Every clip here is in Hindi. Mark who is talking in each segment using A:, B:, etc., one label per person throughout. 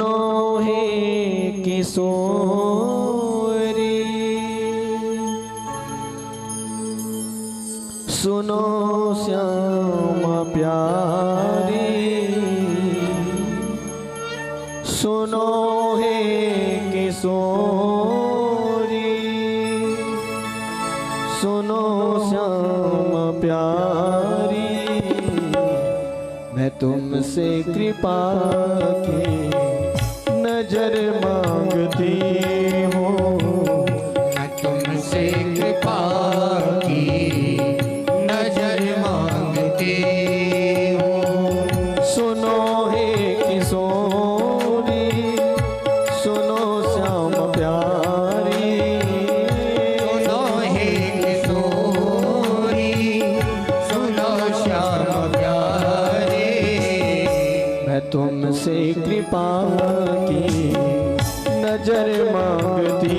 A: सुनो हे किशोरी, सुनो श्यामा प्यारी, सुनो हे किशोरी, सुनो श्यामा प्यारी। मैं तुमसे कृपा की नजर मांगती हूँ,
B: मैं तुमसे कृपा की नजर मांगती हूँ।
A: सुनो हे किशोरी, सुनो श्याम प्यारी,
B: सुनो हे किशोरी, सुनो श्याम प्यारे।
A: मैं तुमसे कृपा की नजर मांगती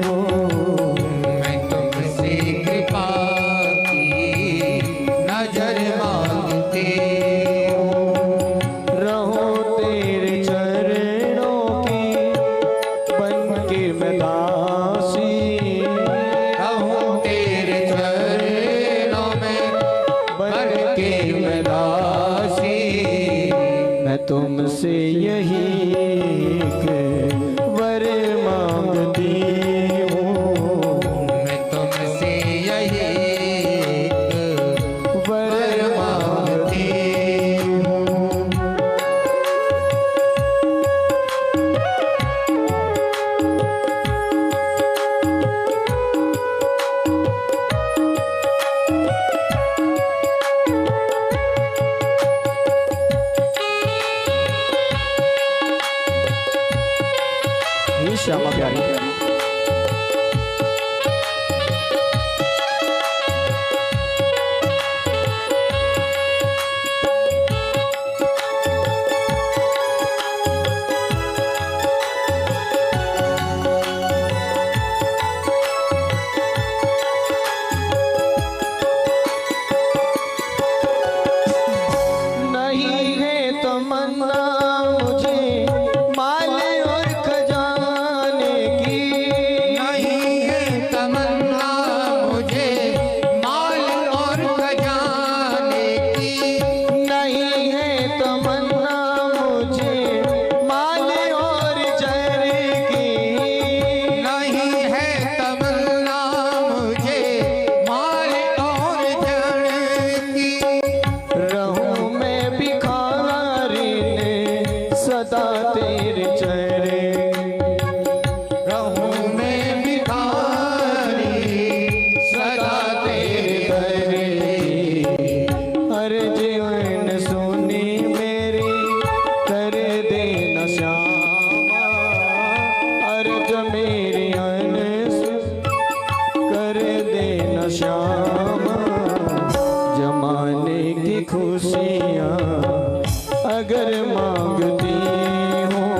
A: हूँ,
B: मैं तुमसे कृपा की नजर मांगती हूँ।
A: रहूं तेरे चरणों की बन के मैं दासी,
B: रहूं तेरे चरणों में बन के मैं दासी।
A: मैं तुमसे यही एक वर मांगती हूँ,
B: मैं तुमसे यही एक
A: वर मांगती हूँ। हे श्यामा प्यारी, नहीं है तमन्ना मुझे माल और खजाने की,
B: नहीं है तमन्ना मुझे माल और खजाने की।
A: नहीं है तमन्ना मुझे माल और जर की,
B: नहीं है तमन्ना मुझे माल और जड़ की।
A: रहूं मैं भिखारी ने सदा तेरे चेहरे,
B: रहूं मैं भिखारी सदा तेरे
A: तेरे हर जीवन सुनी मेरी कर देना श्यामा, हर जो मेरी अनस कर देना श्यामा। जमाने की खुशियाँ अगर मांगती हूँ,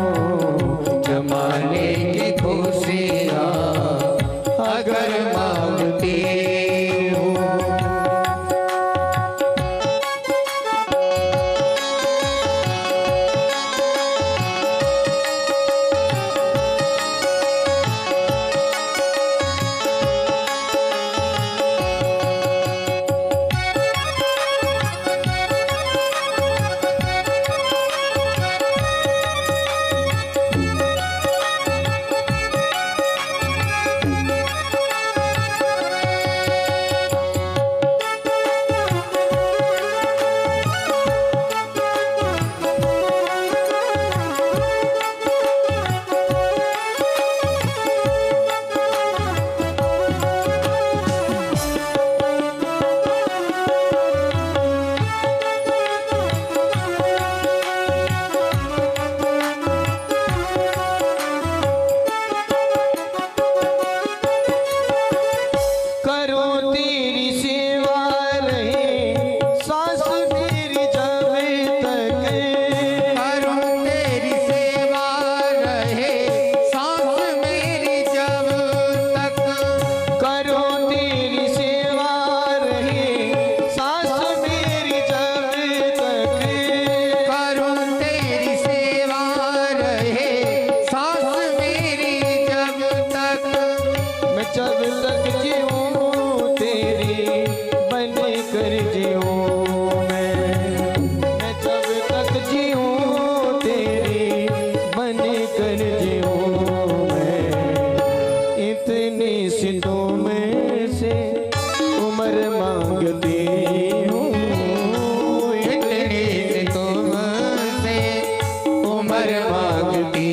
B: मांगती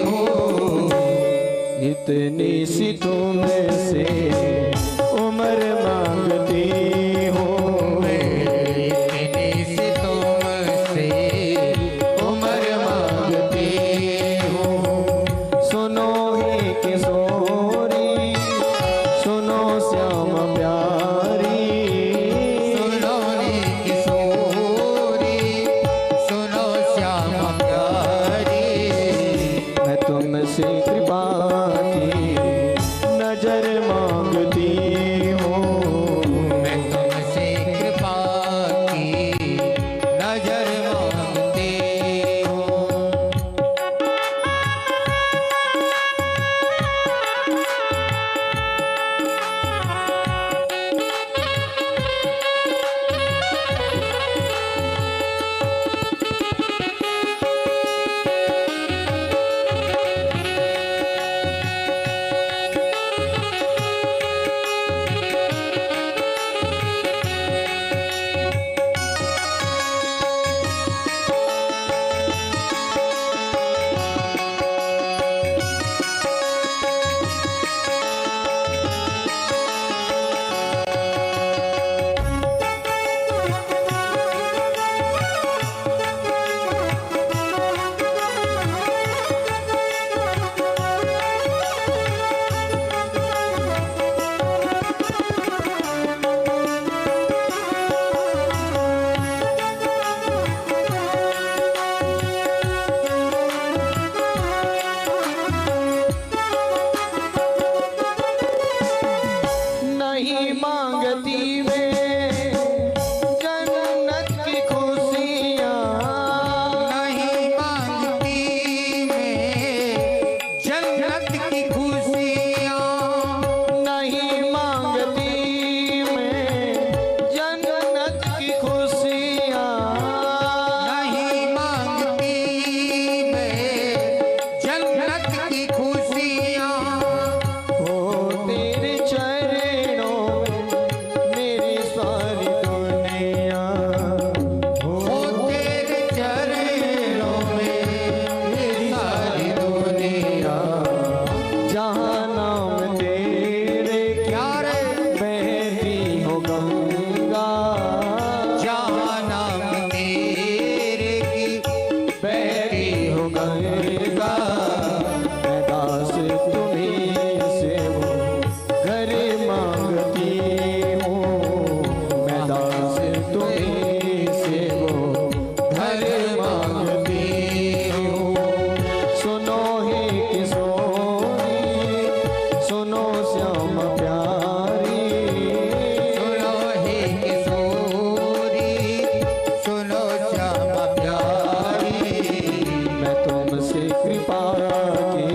B: हूँ।
A: इतनी सी तुमसे उम्र मांगती हूँ।
B: इतनी सी तुमसे उम्र मांगती हूँ।
A: सुनो हे किशोरी, सुनो श्याम प्यारी,
B: सुनो रे किशोरी, सुनो श्याम प्यारी।
A: मैं तुमसे कृपा की नजर मांगती हूँ।
B: मैं तुमसे कृपा की नजर मांगती हूँ।
A: नहीं मांगती मैं जन्नत की खुशियाँ,
B: नहीं मांगती मैं जन्नत की खुशियाँ।
A: नहीं मांगती मैं जन्नत की खुशियाँ।
B: नहीं मांगती मैं जन्नत की खुशियाँ।
A: हो तेरे चरणों में मेरी सारी दुनिया,
B: हो तेरे चरणों में मेरी सारी दुनिया।
A: जहाँ नाम तेरे
B: क्या रे
A: बहती हो गंगा,
B: जहाँ नाम तेरे की
A: बहती हो गंगा। मैं दास तुम्हीं से वो घर मांगती हूँ। मैं दास तुम्हीं से वो घर मांगती हूँ। सुनो हे किशोरी, सुनो श्याम प्यारी,
B: सुनो हे किशोरी, सुनो श्याम प्यारी।
A: मैं तुमसे कृपा की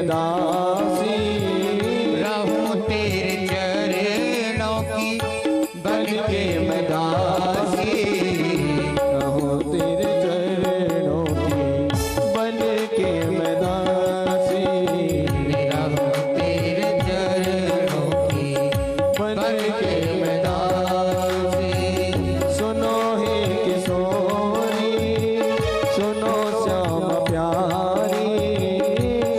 A: दासी
B: रहूं तेरे चरणों की
A: बन के मैं दासी रहूं तेरे चरणों की बन के मैं दासी
B: रहूं तेरे चरणों की
A: बन के मैं दासी सुनो हे किशोरी सुनो श्याम प्यारी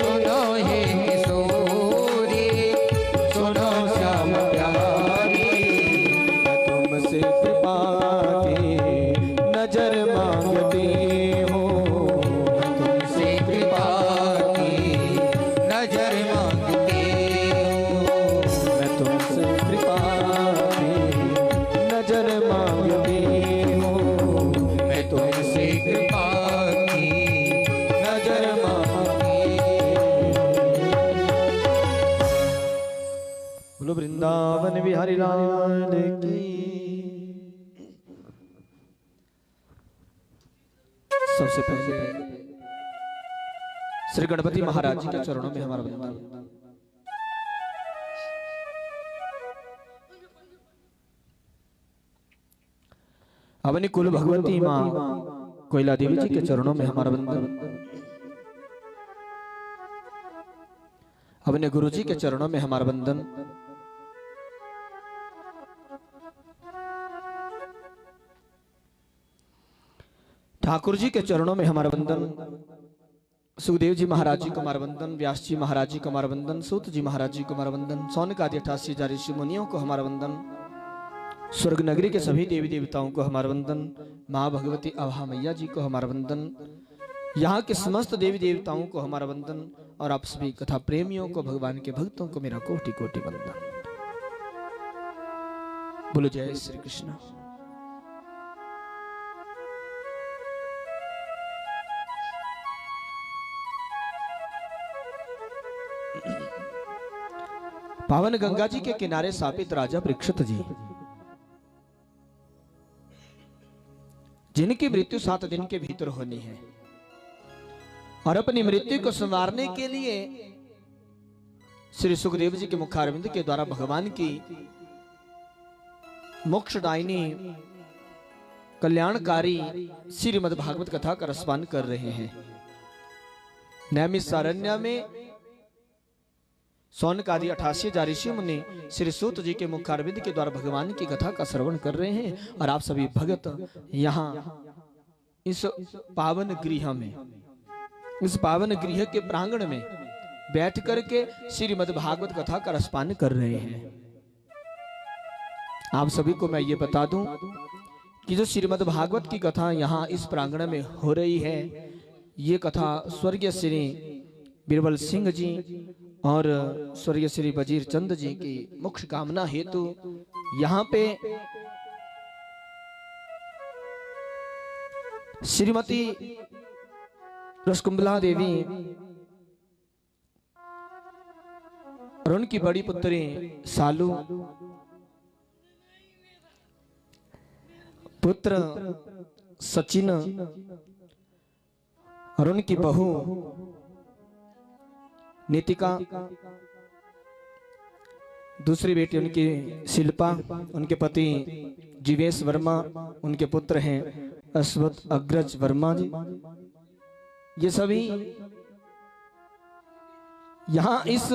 B: सुनो हे किशोरी सुनो श्याम प्यारी
A: तुमसे कृपा की नजर मांगती हूँ
B: तुमसे कृपा की नजर मांगती हूँ
A: मैं तुमसे कृपा की नजर मांगती हूँ
B: मैं तुमसे कृपा की
A: नजर मांगती बोलो वृंदावन बिहारी लाल की सबसे पहले श्री गणपति महाराज जी के चरणों में हमारा वंदन। अपनी कुल भगवती माँ कोयला देवी जी के चरणों में हमारा वंदन। अपने गुरु जी के चरणों में हमारा वंदन। ठाकुर जी के चरणों में हमारा वंदन। सुखदेव जी महाराज जी को हमारा वंदन। व्यास जी महाराज जी को हमारा वंदन। सूत जी महाराज जी को हमारा वंदन। सौनक आदि 88 हजार ऋषि मुनियों को हमारा वंदन। स्वर्ग नगरी के सभी देवी देवताओं को हमारा वंदन। माँ भगवती अभा मैया जी को हमारा वंदन। यहाँ के समस्त देवी देवताओं को हमारा वंदन। और आप सभी कथा प्रेमियों को भगवान के भक्तों को मेरा कोटि कोटि वंदन। बोलो जय श्री कृष्ण। पावन गंगा जी के किनारे स्थापित राजा परीक्षित जी, जिनकी मृत्यु 7 दिन के भीतर होनी है, और अपनी मृत्यु को संवारने के लिए श्री सुखदेव जी के मुखारविंद के द्वारा भगवान की मोक्षदायिनी कल्याणकारी श्रीमद् भागवत कथा का रसपान कर रहे हैं। नैमिषारण्य में सौनक आदि 88 हजार ऋषि मुनि श्री सूत जी के मुखारविंद के द्वारा भगवान की कथा का श्रवण कर रहे हैं। और आप सभी भगत यहाँ इस पावन गृह में, इस पावन गृह के प्रांगण में बैठ करके श्रीमद् भागवत कथा का रसपान कर रहे हैं। आप सभी को मैं ये बता दूं कि जो श्रीमद् भागवत की कथा यहाँ इस प्रांगण में हो रही है, ये कथा स्वर्गीय श्री बीरबल सिंह जी और स्वर्गीय श्री वजीर चंद जी की मोक्ष कामना हेतु यहाँ पे श्रीमती रसकुंभला देवी और उनकी बड़ी पुत्री सालू, पुत्र सचिन और उनकी बहू नीतिका, दूसरी बेटी उनकी शिल्पा, उनके पति जीवेश वर्मा, उनके पुत्र हैं अश्वत अग्रज वर्मा जी। ये सभी यहाँ इस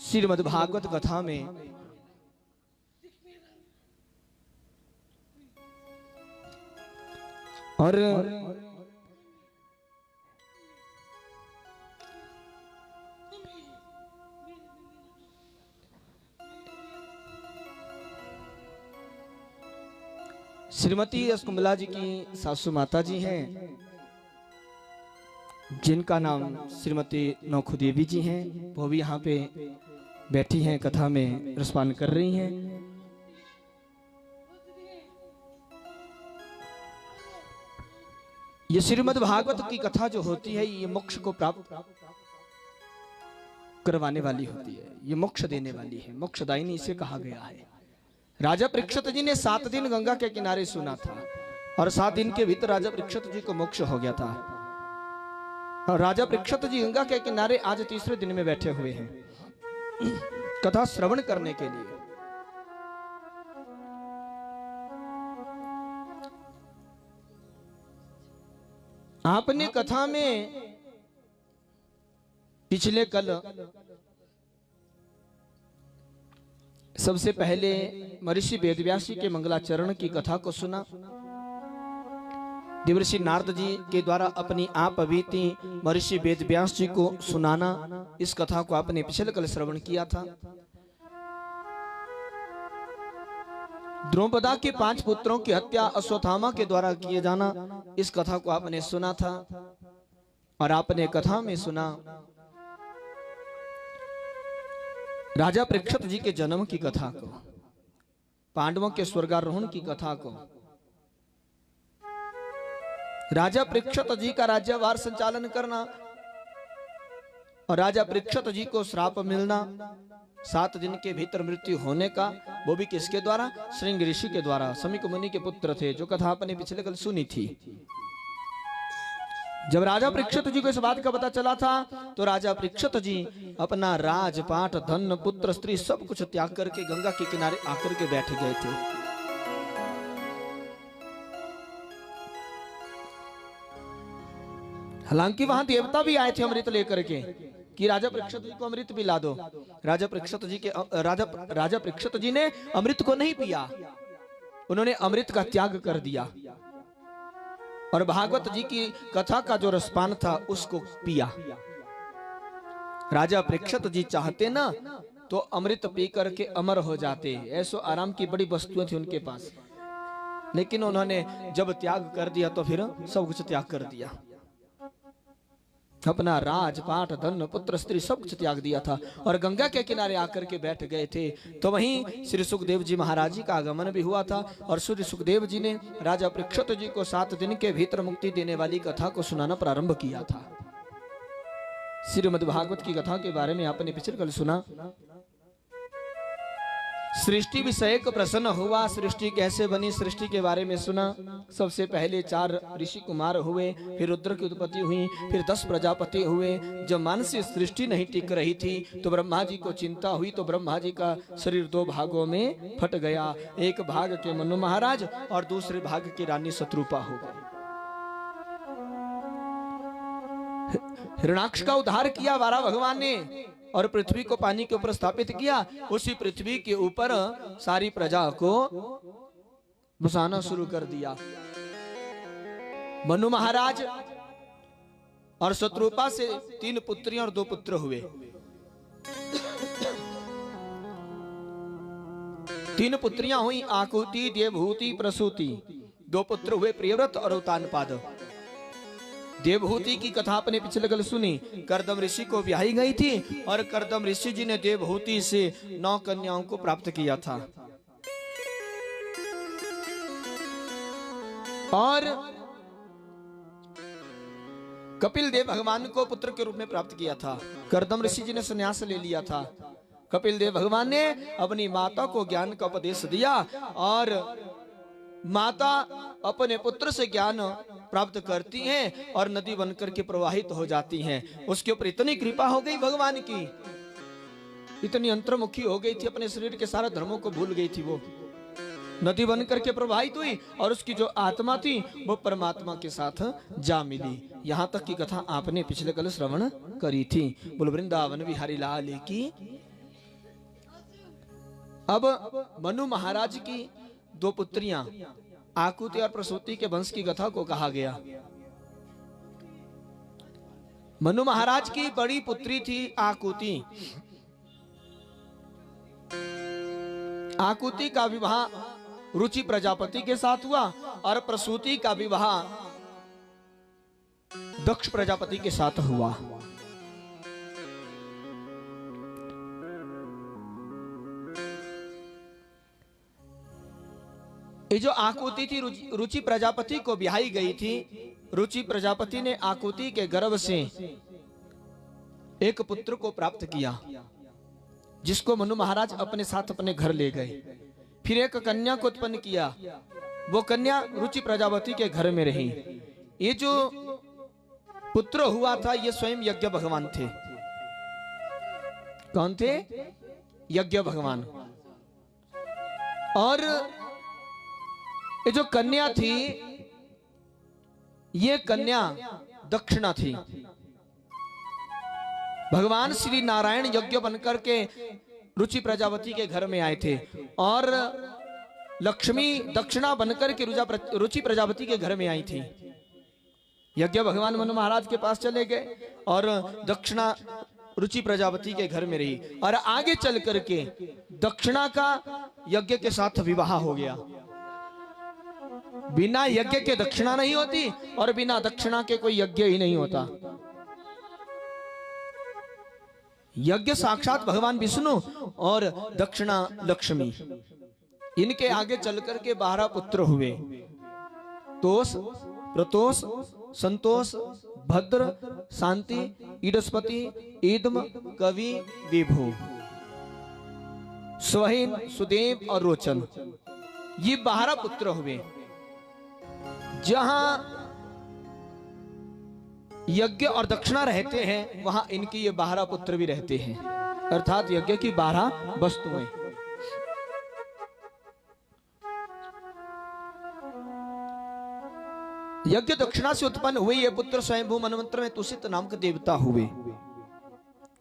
A: श्रीमद् भागवत कथा में और श्रीमती रसकुंभला जी की सासू माता जी हैं, जिनका नाम श्रीमती नौखू देवी जी हैं। वो भी यहाँ पे बैठी हैं, कथा में रसपान कर रही हैं। ये श्रीमद् भागवत की कथा जो होती है, ये मोक्ष को प्राप्त करवाने वाली होती है, ये मोक्ष देने वाली है, मोक्षदायिनी इसे कहा गया है। राजा परीक्षित जी ने 7 दिन गंगा के किनारे सुना था और 7 दिन के भीतर राजा परीक्षित जी को मोक्ष हो गया था। और राजा परीक्षित जी गंगा के किनारे आज तीसरे दिन में बैठे हुए हैं कथा श्रवण करने के लिए। आपने कथा में पिछले कल सबसे पहले महर्षि वेदव्यास जी के मंगलाचरण की कथा को सुना। देवर्षि नारद जी के द्वारा अपनी आप बीती महर्षि वेदव्यास जी को सुनाना, इस कथा को आपने पिछले कल श्रवण किया था। द्रौपदा के 5 पुत्रों की हत्या अश्वत्थामा के द्वारा किए जाना, इस कथा को आपने सुना था। और आपने कथा में सुना राजा परीक्षित जी के जन्म की कथा को, पांडवों के स्वर्गारोहण की कथा को, राजा परीक्षित जी का राज्यभार संचालन करना और राजा परीक्षित जी को श्राप मिलना, 7 दिन के भीतर मृत्यु होने का, वो भी किसके द्वारा? श्रृंग ऋषि के द्वारा। समीक मुनि के पुत्र थे, जो कथा आपने पिछले कल सुनी थी। जब राजा परीक्षित जी को इस बात का पता चला था तो राजा परीक्षित जी अपना राजपाट, धन, पुत्र, स्त्री सब कुछ त्याग करके गंगा के किनारे आकर के बैठ गए थे। हालांकि वहां देवता भी आए थे अमृत लेकर के कि राजा परीक्षित जी को अमृत पिला दो। राजा परीक्षित जी ने अमृत को नहीं पिया, उन्होंने अमृत का त्याग कर दिया और भागवत जी की कथा का जो रसपान था उसको पिया। राजा परीक्षित जी चाहते ना तो अमृत पी करके अमर हो जाते, ऐसो आराम की बड़ी वस्तुएं थी उनके पास, लेकिन उन्होंने जब त्याग कर दिया तो फिर सब कुछ त्याग कर दिया। अपना राजपाट, धन, पुत्र, स्त्री सब कुछ त्याग दिया था और गंगा के किनारे आकर के बैठ गए थे। तो वहीं श्री सुखदेव जी महाराज जी का आगमन भी हुआ था और श्री सुखदेव जी ने राजा परीक्षित जी को 7 दिन के भीतर मुक्ति देने वाली कथा को सुनाना प्रारंभ किया था। श्रीमद् भागवत की कथा के बारे में आपने पिछले कल सुना। सृष्टि विषयक प्रश्न हुआ, सृष्टि कैसे बनी, सृष्टि के बारे में सुना। सबसे पहले 4 ऋषि कुमार हुए, फिर रुद्र की उत्पत्ति हुई, फिर 10 प्रजापति हुए। जब मानसिक सृष्टि नहीं टिक रही थी तो ब्रह्मा जी को चिंता हुई, तो ब्रह्मा जी का शरीर 2 भागों में फट गया। एक भाग के मनु महाराज और दूसरे भाग की रानी शत्रुपा हो गई। हिरण्याक्ष का उद्धार किया वारा भगवान ने और पृथ्वी को पानी के ऊपर स्थापित किया। उसी पृथ्वी के ऊपर सारी प्रजा को बसाना शुरू कर दिया। मनु महाराज और शत्रुपा से 3 पुत्रियां और 2 पुत्र हुए। 3 पुत्रियां हुई आकुति, देवहूति, प्रसूति। 2 पुत्र हुए प्रियव्रत और उत्तानपाद। देवहूति की कथा आपने पिछले कल सुनी। कर्दम ऋषि को ब्याही गई थी और कर्दम ऋषि जी ने देवहूति से 9 कन्याओं को प्राप्त किया था और कपिल देव भगवान को पुत्र के रूप में प्राप्त किया था। कर्दम ऋषि जी ने संन्यास ले लिया था। कपिल देव भगवान ने अपनी माता को ज्ञान का उपदेश दिया और माता अपने पुत्र से ज्ञान प्राप्त करती हैं और नदी बनकर के प्रवाहित हो जाती हैं। उसके ऊपर इतनी कृपा हो गई भगवान की, इतनी अंतर्मुखी हो गई थी, अपने शरीर के सारे धर्मों को भूल गई थी। वो नदी बनकर के प्रवाहित हुई और उसकी जो आत्मा थी वो परमात्मा के साथ जा मिली। यहाँ तक की कथा आपने पिछले कल श्रवण करी थी। बोल वृंदावन बिहारी लाल की। अब मनु महाराज की 2 पुत्रियां आकुति और प्रसूति के वंश की कथा को कहा गया। मनु महाराज की बड़ी पुत्री थी आकुति। आकुति का विवाह रुचि प्रजापति के साथ हुआ और प्रसूति का विवाह दक्ष प्रजापति के साथ हुआ। ये जो आकुति थी रुचि प्रजापति को ब्याही गई थी। रुचि प्रजापति ने आकुति के गर्भ से एक पुत्र को प्राप्त किया जिसको मनु महाराज अपने साथ अपने घर ले गए। फिर एक कन्या को उत्पन्न किया, वो कन्या रुचि प्रजापति के घर में रही। ये जो पुत्र हुआ था, ये स्वयं यज्ञ भगवान थे। कौन थे? यज्ञ भगवान। और ये जो कन्या थी, ये कन्या दक्षिणा थी। भगवान श्री नारायण यज्ञ बनकर के रुचि प्रजापति के घर में आए थे और लक्ष्मी दक्षिणा बनकर के रुचि प्रजापति के घर में आई थी। यज्ञ भगवान मनु महाराज के पास चले गए और दक्षिणा रुचि प्रजापति के घर में रही। और आगे चल करके दक्षिणा का यज्ञ के साथ विवाह हो गया। बिना यज्ञ के दक्षिणा नहीं होती और बिना दक्षिणा के कोई यज्ञ ही नहीं होता। यज्ञ साक्षात भगवान विष्णु और दक्षिणा लक्ष्मी। इनके आगे चलकर के 12 पुत्र हुए। तोष, प्रतोष, संतोष, भद्र, शांति, ईडस्पति, ईदम, कवि, विभु, स्वहिन, सुदेव और रोचन। ये 12 पुत्र हुए। जहां यज्ञ और दक्षिणा रहते हैं वहां इनके ये 12 पुत्र भी रहते हैं, अर्थात यज्ञ की 12 वस्तुएं। यज्ञ दक्षिणा से उत्पन्न हुए ये पुत्र स्वयंभू मनवंतर में तुषित नाम के देवता हुए।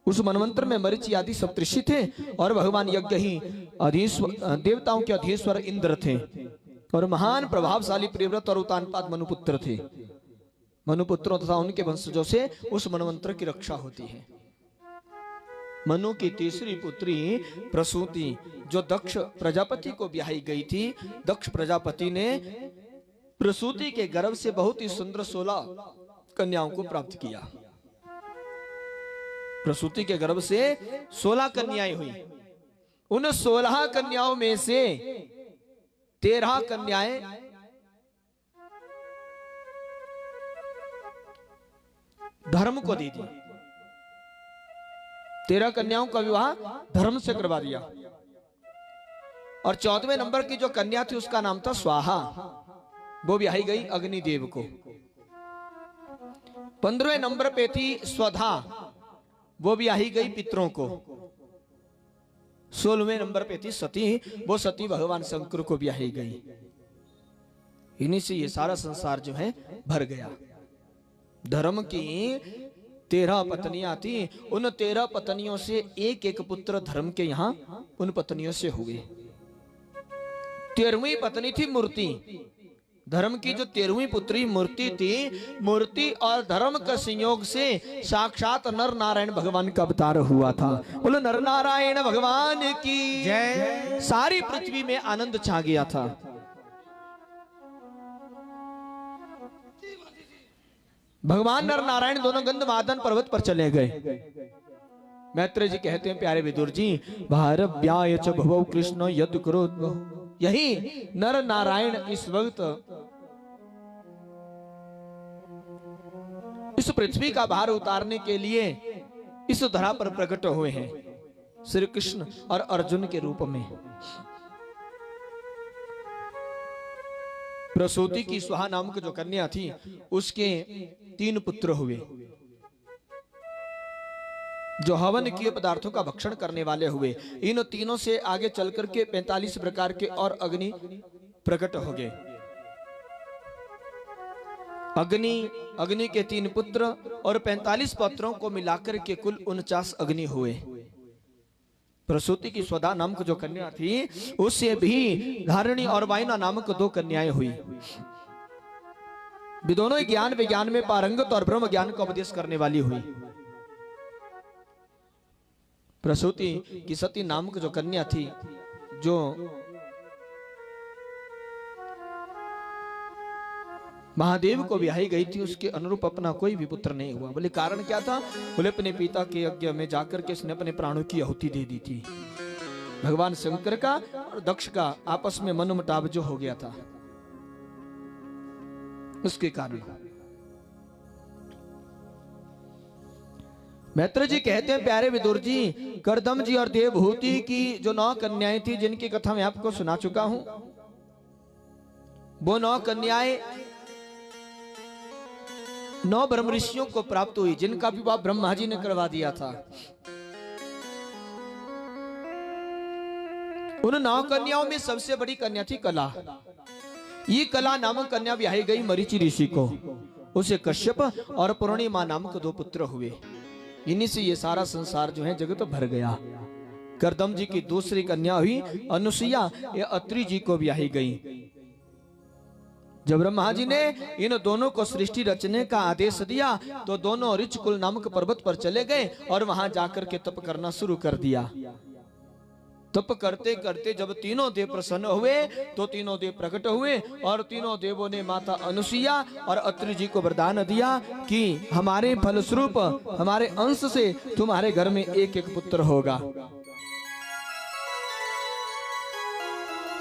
A: उस मनवंतर में मरीचि आदि सप्तऋषि थे और भगवान यज्ञ ही देवताओं के अधीश्वर इंद्र थे और महान प्रभावशाली प्रियव्रत और उतानपाद मनुपुत्र थे। मनुपुत्रों तथा उनके वंशजों से उस मनवंतर की रक्षा होती है। मनु की तीसरी पुत्री प्रसूति जो दक्ष प्रजापति को ब्याही गई थी, दक्ष प्रजापति ने प्रसूति के गर्भ से बहुत ही सुंदर 16 कन्याओं को प्राप्त किया। प्रसूति के गर्भ से 16 कन्याएं हुई। उन 16 कन्याओं में से 13 कन्याएं धर्म को दी थी। 13 कन्याओं का विवाह धर्म से करवा दिया। और 14वें नंबर की जो कन्या थी उसका नाम था स्वाहा, वो ब्याही गई अग्निदेव को। 15वें नंबर पे थी स्वधा, वो ब्याही गई पितरों को। 16वें नंबर पे थी सती, वो सती भगवान शंकर को ब्याही गई। इन्हीं से ये सारा संसार जो है भर गया। धर्म की 13 पत्नियां थी। उन 13 पत्नियों से एक एक पुत्र धर्म के यहां उन पत्नियों से हुए। 13वीं पत्नी थी मूर्ति। धर्म की जो 13वीं पुत्री मूर्ति थी, मूर्ति और धर्म का संयोग से साक्षात नर नारायण भगवान का अवतार हुआ था। बोलो नर नारायण भगवान की जय। सारी पृथ्वी में आनंद छा गया था। भगवान नर नारायण दोनों गंधमादन पर्वत पर चले गए। मैत्रेय जी कहते हैं प्यारे विदुर जी, भारव्याय च भवौ कृष्ण यद क्रोध। यही नर नारायण इस वक्त इस पृथ्वी का भार उतारने के लिए इस धरा पर प्रकट हुए हैं, श्री कृष्ण और अर्जुन के रूप में। प्रसूति की सुहा नामक जो कन्या थी उसके 3 पुत्र हुए जो हवन किए पदार्थों का भक्षण करने वाले हुए। इन तीनों से आगे चलकर के 45 प्रकार के और अग्नि प्रकट हो गए। अग्नि के 3 पुत्र और 45 पुत्रों को मिलाकर के कुल 49 अग्नि हुए। प्रसूति की स्वधा नामक जो कन्या थी उससे भी धारिणी और वायना नामक 2 कन्याएं हुई। वे दोनों ज्ञान विज्ञान में पारंगत और ब्रह्म ज्ञान का उपदेश करने वाली हुई। प्रसूति की सती नामक जो कन्या थी जो महादेव को ब्याही गई थी, उसके अनुरूप अपना कोई भी पुत्र नहीं हुआ। बोले कारण क्या था? बोले अपने पिता के यज्ञ में जाकर के इसने अपने प्राणों की आहुति दे दी थी। भगवान शंकर का और दक्ष का आपस में मनमुटाव जो हो गया था उसके कारण। मैत्रेय जी कहते हैं प्यारे विदुर जी, कर्दम जी और देवहूति की जो 9 कन्याएं थी जिनकी कथा मैं आपको सुना चुका हूं, वो 9 कन्याएं 9 ब्रह्म ऋषियों को प्राप्त हुई, जिनका विवाह ब्रह्मा जी ने करवा दिया था। उन 9 कन्याओं में सबसे बड़ी कन्या थी कला। ये कला नामक कन्या ब्याही गई मरीचि ऋषि को। उसे कश्यप और पूर्णिमा नामक 2 पुत्र हुए। इन्हीं से ये सारा संसार जो है जगत भर गया। करदम जी की दूसरी कन्या हुई अनुसुईया, ये अत्रि जी को ब्याही गई। जब ब्रह्मा जी ने इन दोनों को सृष्टि रचने का आदेश दिया तो दोनों ऋचकुल नामक पर्वत पर चले गए और वहां जाकर के तप करना शुरू कर दिया। तप करते करते जब तीनों देव प्रसन्न हुए तो तीनों देव प्रकट हुए और तीनों देवों ने माता अनुसुईया और अत्रि जी को वरदान दिया कि हमारे फलस्वरूप, हमारे अंश से तुम्हारे घर में एक एक पुत्र होगा।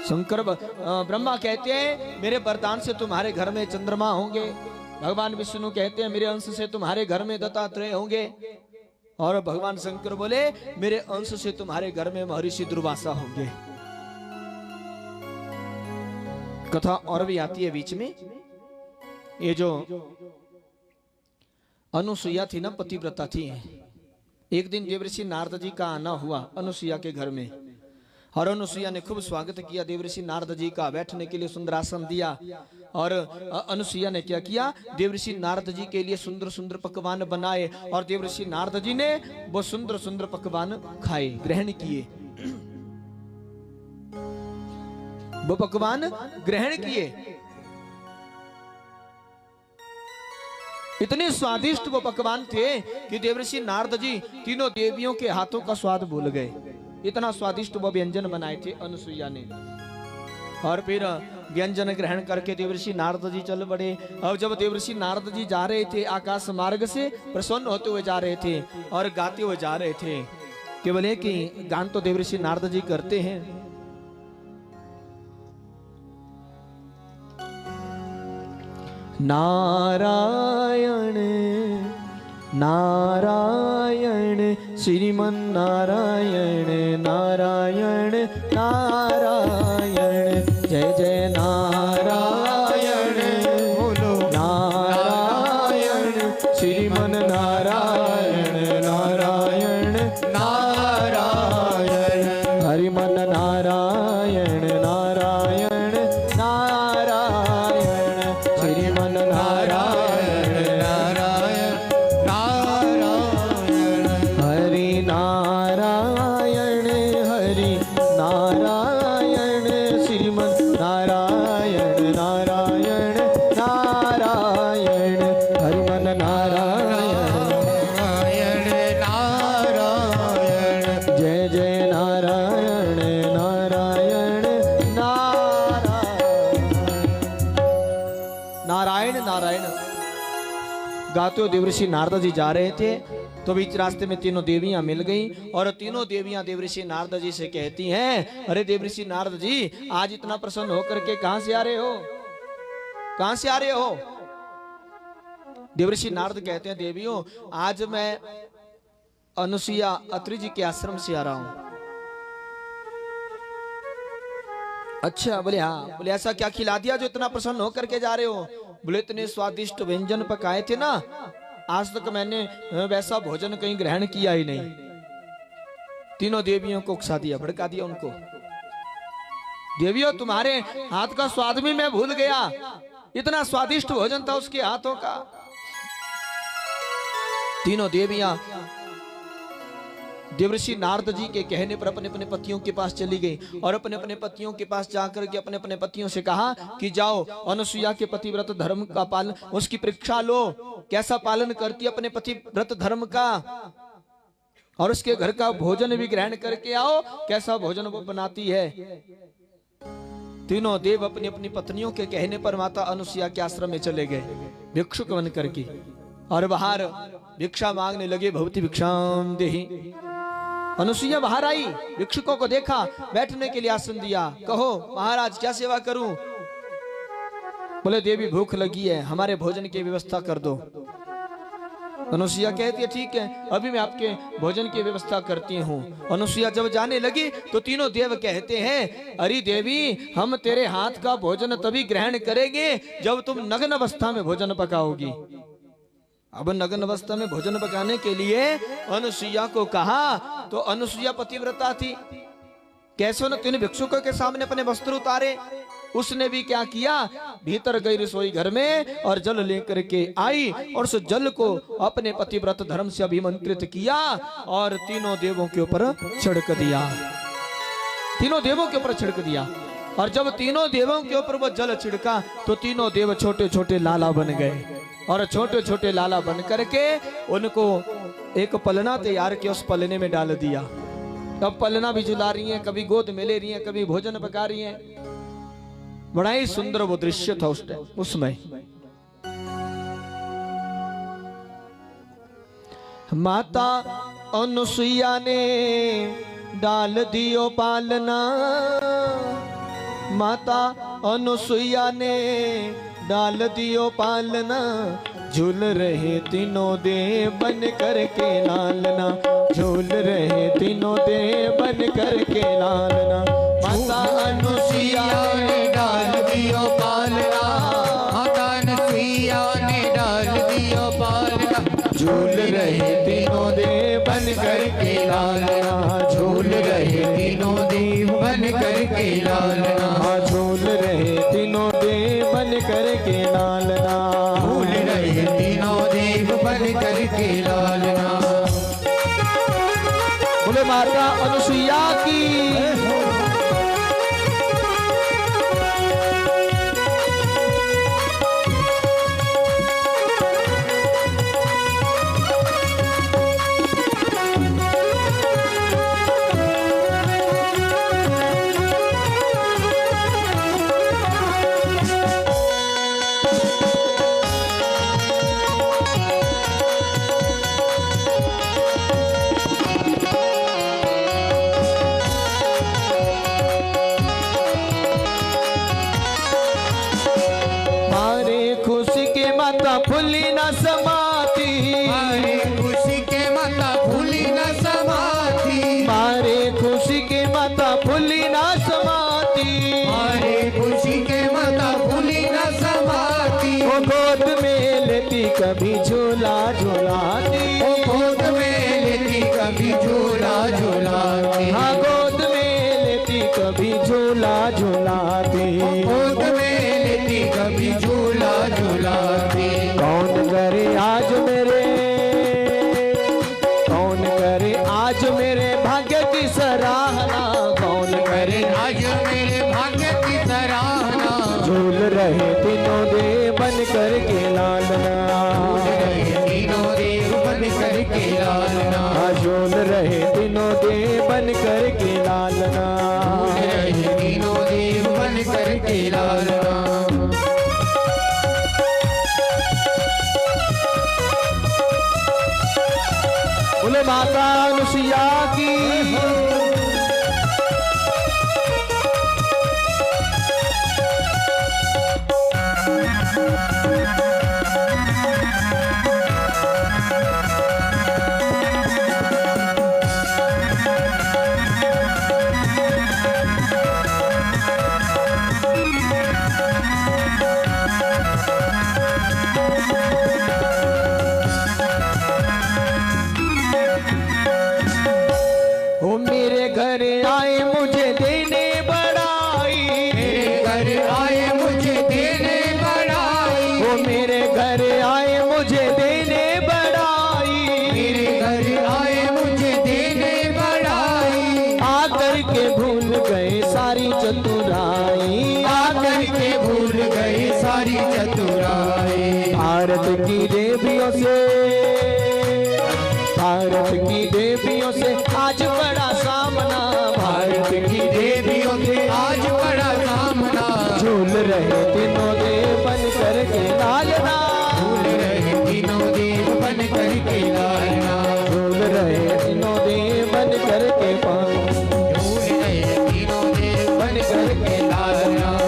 A: शंकर ब्रह्मा कहते हैं मेरे वरदान से तुम्हारे घर में चंद्रमा होंगे। भगवान विष्णु कहते हैं मेरे अंश से तुम्हारे घर में दत्तात्रेय होंगे। और भगवान शंकर बोले मेरे अंश से तुम्हारे घर में महर्षि दुर्वासा होंगे। कथा और भी आती है बीच में। ये जो अनुसुईया थी ना, पतिव्रता थी। एक दिन देवर्षि नारद जी का आना हुआ अनुसुईया के घर में और अनुसुईया ने खूब स्वागत किया देवर्षि नारद जी का। बैठने के लिए सुंदर आसन दिया और अनुसुईया ने क्या किया, देवर्षि नारद जी के लिए सुंदर सुंदर पकवान बनाए और देवर्षि नारद जी ने वो सुंदर सुंदर पकवान खाए, ग्रहण किए। वो पकवान ग्रहण किए। इतने स्वादिष्ट वो पकवान थे कि देवर्षि नारद जी तीनों देवियों के हाथों का स्वाद भूल गए। इतना स्वादिष्ट वो व्यंजन बनाए थे अनुसुईया ने। और फिर व्यंजन ग्रहण करके देवर्षि नारद जी चल पड़े। अब जब देवर्षि नारद जी जा रहे थे आकाश मार्ग से, प्रसन्न होते हुए जा रहे थे और गाते हुए जा रहे थे। केवल कि गान तो देवर्षि नारद जी करते हैं। नारायण नारायण श्रीमन नारायण नारायण नारायण जय जय नारायण बोलो नारायण श्रीमन नारायण नारायण नारायण हरिमन नारायण नारायण नारायण श्रीमन नारायण नारायण नारायण हरि नारायण हरि नारायण श्रीमन नारायण नारायण नारायण हरिमन नारायण नारायण जय जय नारायण नारायण नारायण नारायण गाते हुए देवर्षि नारद जी जा रहे थे तो बीच रास्ते में तीनों देवियां मिल गईं और तीनों देवियां देवर्षि नारद जी से कहती हैं, अरे देवर्षि नारद जी आज इतना प्रसन्न होकर के कहां से आ रहे हो, कहां से आ रहे हो? देवर्षि नारद कहते हैं, देवियों आज मैं अनुसुईया अत्रि जी के आश्रम से आ रहा हूं। अच्छा, बोले हाँ। बोले ऐसा क्या खिला दिया जो इतना प्रसन्न होकर के जा रहे हो? बोले इतने स्वादिष्ट व्यंजन पकाए थे ना, आज तक मैंने वैसा भोजन कहीं ग्रहण किया ही नहीं। तीनों देवियों को उकसा दिया, भड़का दिया उनको। देवियों तुम्हारे हाथ का स्वाद भी मैं भूल गया, इतना स्वादिष्ट भोजन था उसके हाथों का। तीनों देवियां देवर्षि नारद जी के कहने पर अपने अपने पतियों के पास चली गई और अपने अपने पतियों के पास जाकर के अपने अपने पतियों से कहा कि जाओ अनुसुईया के पतिव्रत धर्म का पालन, उसकी परीक्षा लो, कैसा पालन करती है अपने पतिव्रत धर्म का, और उसके घर का भोजन भी ग्रहण करके आओ, कैसा भोजन वो बनाती है। तीनों देव अपनी अपनी पत्नियों के कहने पर माता अनुसुईया के आश्रम में चले गए भिक्षुक बन करके और बाहर भिक्षा मांगने लगे। भवती भिक्षाम देहि। अनुसुईया बाहर आई, भिक्षुकों को देखा, बैठने के लिए आसन दिया। कहो महाराज क्या सेवा करूं? बोले देवी भूख लगी है, हमारे भोजन की व्यवस्था कर दो। अनुसुईया कहती है ठीक है, अभी मैं आपके भोजन की व्यवस्था करती हूँ। अनुसुईया जब जाने लगी तो तीनों देव कहते हैं, अरे देवी हम तेरे हाथ का भोजन तभी ग्रहण करेंगे जब तुम नग्न अवस्था में भोजन पकाओगी। अब नग्न अवस्था में भोजन पकाने के लिए अनुसुईया को कहा, तो अनुसुईया पतिव्रता थी, कैसे न तीन भिक्षुकों के सामने अपने वस्त्र उतारे। उसने भी क्या किया, भीतर गई रसोई घर में और जल लेकर के आई और उस जल को अपने पतिव्रत धर्म से अभिमंत्रित किया और तीनों देवों के ऊपर छिड़क दिया। तीनों देवों के ऊपर छिड़क दिया। और जब तीनों देवों के ऊपर वो जल छिड़का तो तीनों देव छोटे छोटे लाला बन गए और छोटे छोटे लाला बन करके उनको एक पलना तैयार किया, उस पलने में डाल दिया। अब पलना भी झुला रही हैं, कभी गोद में ले रही हैं, कभी भोजन पका रही हैं। बड़ा ही सुंदर वो दृश्य था उस टाइम उसमें। माता अनुसुईया ने डाल दियो पालना, माता अनुसुईया ने डाल दियो पालना, झूल रहे तीनों देव बन करके लालना, झूल रहे तीनों देव बन करके लालना। माता अनुसुईया
B: ने डाल दियो पालना, माता अनुसुईया ने डाल दियो पालना,
A: झूल रहे तीनों देव बन करके लालना,
B: झूल रहे तीनों देव बन करके लालना,
A: झूल रहे तीनों देव बन करके लालना,
B: झूल रहे तीनों देव बन करके लालना।
A: बोले माता अनुसुईया की। फूली न समाती,
B: मारे खुशी के माता फूली न समाती,
A: मारे खुशी के माता फूली न समाती,
B: मारे खुशी के माता फूली न समाती।
A: वो गोद में लेती कभी झूला झूलाती,
B: वो गोद में लेती कभी झूला झूलाती,
A: हाँ गोद में लेती कभी झूला झूलाती,
B: गोद में लेती कभी झूला झूलाती।
A: कौन करे आज मेरे, कौन करे आज मेरे भाग्य की सराहना, कौन करे
B: आज मेरे भाग्य की सराहना,
A: झूल रहे तीनों देव बन करके लालना,
B: तीनों देव बन करके लालना,
A: झूल रहे तीनों देव बन करके लालना,
B: तीनों देव बन करके लालना।
A: बोले माता अनुसुईया की। वो मेरे घर आए मुझे देने बड़ाई,
B: मेरे घर आए मुझे देने बड़ाई,
A: वो मेरे घर आए मुझे देने बड़ाई,
B: मेरे घर आए मुझे देने बड़ाई।
A: आकर के भूल गए सारी चतुराई,
B: आकर के भूल गए सारी चतुराई।
A: भारत की देवियों से, भारत की देवियों से आज बड़ा सामना, भारत की
B: देवियों से आज बड़ा सामना,
A: झूल रहे तीनों देव बन करके लालना,
B: झूल रहे तीनों देव बन करके लालना,
A: झूल रहे तीनों देव बन करके
B: झूल रहे तीनों देव बन करके लालना।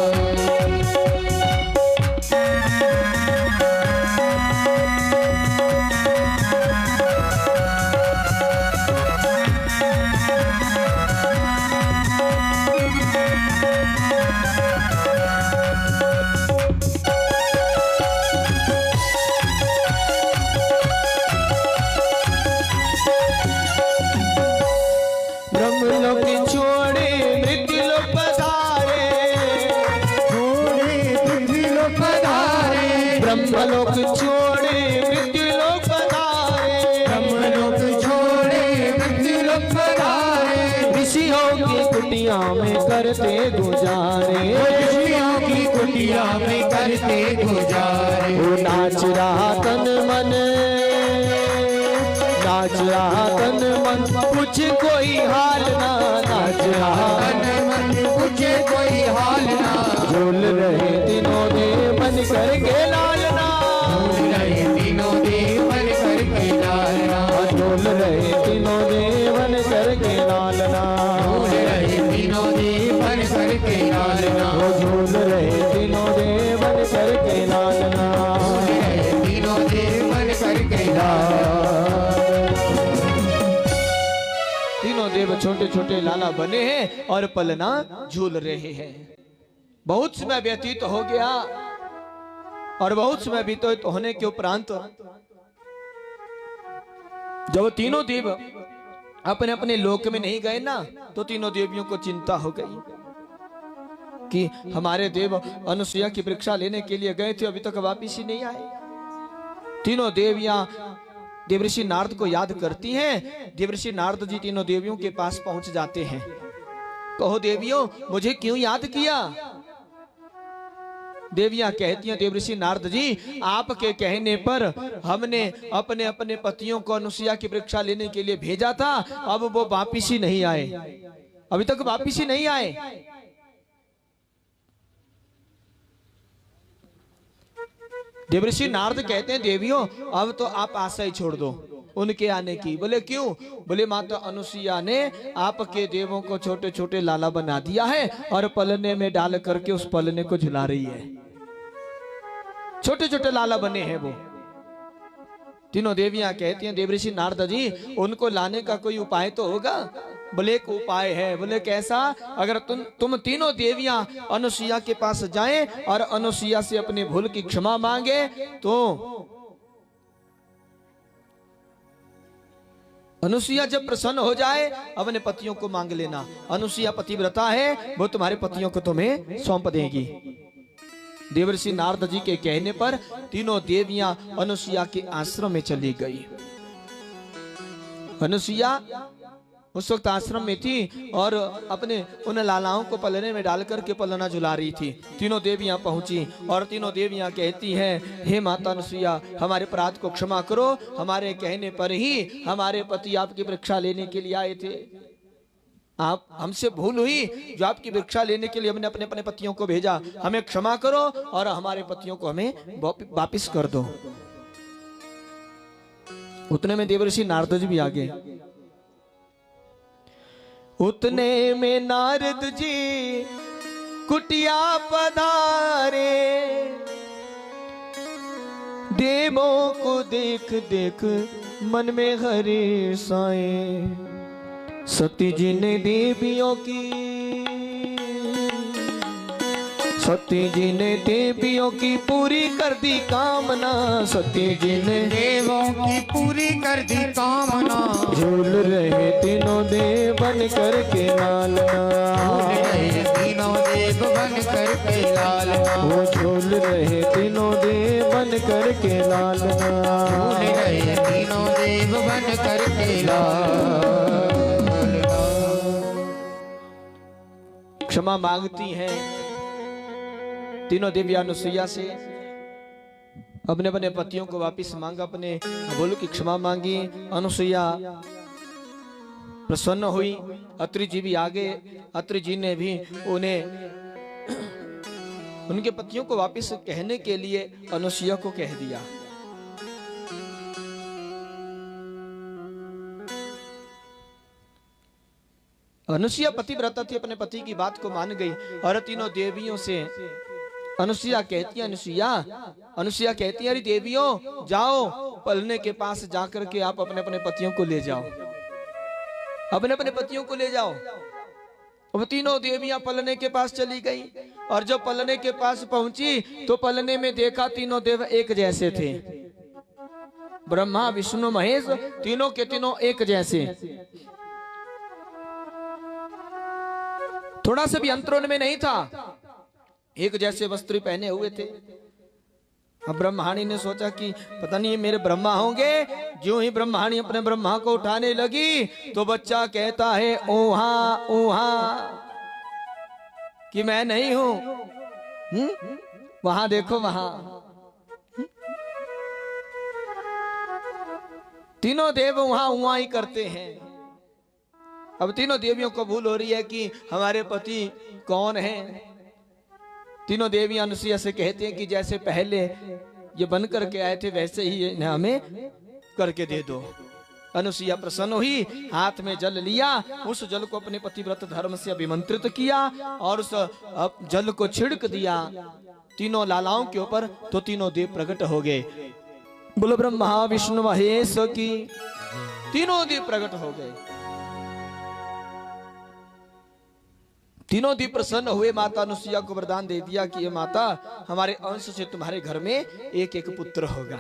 B: पधारे,
A: ऋषियों की कुटिया में करते गुजारे,
B: ऋषियों की कुटिया में करते गुजारे।
A: वो नाच रहा तन मन, नाच रहा तन मन, कुछ कोई हाल ना, नाच रहा
B: तन मन पूछे कोई हाल ना,
A: झूल रहे तीनों देव बन करके लालना,
B: झूल रहे तीनों देव बन करके लालना,
A: झूल रहे तीनों देव बन करके लालना,
B: झूल रहे तीनों देव बन करके लालना,
A: वो झूल रहे तीनों देव बन करके लालना,
B: झूल रहे तीनों देव बन करके लालना।
A: तीनों देव छोटे छोटे लाला बने हैं और पलना झूल रहे हैं। बहुत समय व्यतीत हो गया और बहुत समय व्यतीत होने के उपरांत जब तीनों देव अपने अपने लोक में नहीं गए ना, तो तीनों देवियों को चिंता हो गई कि हमारे देव अनुसुईया की परीक्षा लेने के लिए गए थे, अभी तक वापिस ही नहीं आए। तीनों देवियां देवऋषि नारद को याद करती हैं। देवऋषि नारद जी तीनों देवियों के पास पहुंच जाते हैं। कहो देवियों, मुझे क्यों याद किया? देवियां कहती हैं, देवऋषि नारद जी, आपके कहने पर हमने अपने अपने पतियों को अनुसुईया की परीक्षा लेने के लिए भेजा था, अब वो वापिस ही नहीं आए, अभी तक वापिस ही नहीं आए। देवऋषि नारद कहते हैं, देवियों अब तो आप आशा ही छोड़ दो उनके आने की। बोले क्यों? बोले माता अनुसुईया ने आपके देवों को छोटे छोटे लाला बना दिया है और पलने में डाल करके उस पलने को झुला रही है। छोटे छोटे लाला बने हैं वो। तीनों देवियां कहती हैं, देवऋषि नारद जी, उनको लाने का कोई उपाय तो होगा? बोले एक उपाय है। बोले कैसा? अगर तुम तीनों देवियां अनुसुईया के पास जाएं और अनुसुईया से अपनी भूल की क्षमा मांगे, तो अनुसुईया जब प्रसन्न हो जाए अपने पतियों को मांग लेना। अनुसुईया पतिव्रता है, वो तुम्हारे पतियों को तुम्हें सौंप देगी। देवऋषि नारद जी के कहने पर तीनों देवियां अनुसुईया के आश्रम में चली गई। अनुसुईया उस वक्त आश्रम में थी और अपने उन लालाओं को पलने में डालकर के पलना झुला रही थी। तीनों देवियां पहुंची और तीनों देवियां कहती हैं, हे माता अनुसुईया, हमारे अपराध को क्षमा करो, हमारे कहने पर ही हमारे पति आपकी परीक्षा लेने के लिए आए थे। आप हमसे भूल हुई, जो आपकी परीक्षा लेने के लिए हमने अपने अपने पतियों को भेजा, हमें क्षमा करो और हमारे पतियों को हमें वापिस कर दो। उतने में देवऋषि नारद जी भी आ गए। उतने में नारद जी कुटिया पधारे, देवों को देख देख मन में हर्ष आए। सती जी ने देवियों की, सती जी ने देवियों की पूरी कर दी कामना। सती जी ने
B: देवों की पूरी कर दी कामना।
A: झूल रहे तीनों देव बन करके लालना,
B: झूल रहे तीनों देव बन करके लालना,
A: वो झूल रहे तीनों देव बन करके लालना,
B: झूल रहे तीनों देव बन करके लालना।
A: क्षमा मांगती हैं तीनों देवियां अनुसुईया से। अपने अपने पतियों को वापिस मांगा, अपने भूल की क्षमा मांगी। अनुसुईया प्रसन्न हुई। अत्रि जी भी आ गए। अत्रि जी ने भी उन्हें उनके पतियों को वापिस कहने के लिए अनुसुईया को कह दिया। अनुसुईया पतिव्रता थी, अपने पति की बात को मान गई और तीनों देवियों से अनुसुईया कहती है, अनुसुईया कहती है, अरे देवियों जाओ, पलने के पास जाकर के आप अपने अपने पतियों को ले जाओ, अपने अपने पतियों को ले जाओ। अब तीनों देवियां पलने के पास चली गई और जब पलने के पास पहुंची तो पलने में देखा तीनों देव एक जैसे थे। ब्रह्मा विष्णु महेश तीनों के तीनों एक जैसे, थोड़ा सा भी अंतरों में नहीं था, एक जैसे वस्त्र पहने हुए थे। अब ब्रह्माणी ने सोचा कि पता नहीं ये मेरे ब्रह्मा होंगे। ज्यों ही ब्रह्माणी अपने ब्रह्मा को उठाने लगी तो बच्चा कहता है ओहा ओहा कि मैं नहीं हूं। वहां देखो वहां तीनों देव वहां उहा ही करते हैं। अब तीनों देवियों को भूल हो रही है कि हमारे पति कौन हैं। तीनों देवियां अनुसुईया से कहते हैं कि जैसे पहले ये बन करके आए थे वैसे ही इन्हें हमें करके दे दो। अनुसुईया प्रसन्न हुई, हाथ में जल लिया, उस जल को अपने पतिव्रत धर्म से अभिमंत्रित किया और उस जल को छिड़क दिया तीनों लालाओं के ऊपर, तो तीनों देव प्रकट हो गए। बोलो ब्रह्मा विष्णु महेश की। तीनों देव प्रकट हो गए। तीनों देव प्रसन्न हुए। माता अनुसुईया को वरदान दे दिया कि ये माता हमारे अंश से तुम्हारे घर में एक एक पुत्र होगा।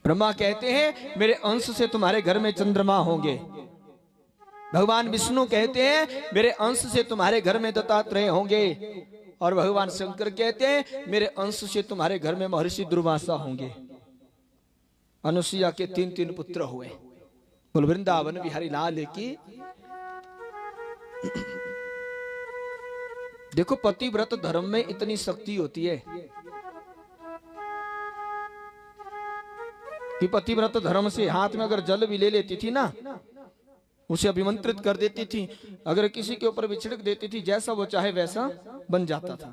A: ब्रह्मा कहते हैं मेरे अंश से तुम्हारे घर में चंद्रमा होंगे। भगवान विष्णु कहते हैं मेरे अंश से तुम्हारे घर में दत्तात्रेय होंगे। और भगवान शंकर कहते हैं मेरे अंश से तुम्हारे घर में महर्षि दुर्वासा होंगे। अनुसुईया के 3 पुत्र हुए। बोल वृंदावन बिहारी लाल की। देखो पतिव्रत धर्म में इतनी शक्ति होती है कि पतिव्रत धर्म से हाथ में अगर जल भी ले लेती थी ना, उसे अभिमंत्रित कर देती थी। अगर किसी के ऊपर भी छिड़क देती थी, जैसा वो चाहे वैसा बन जाता था।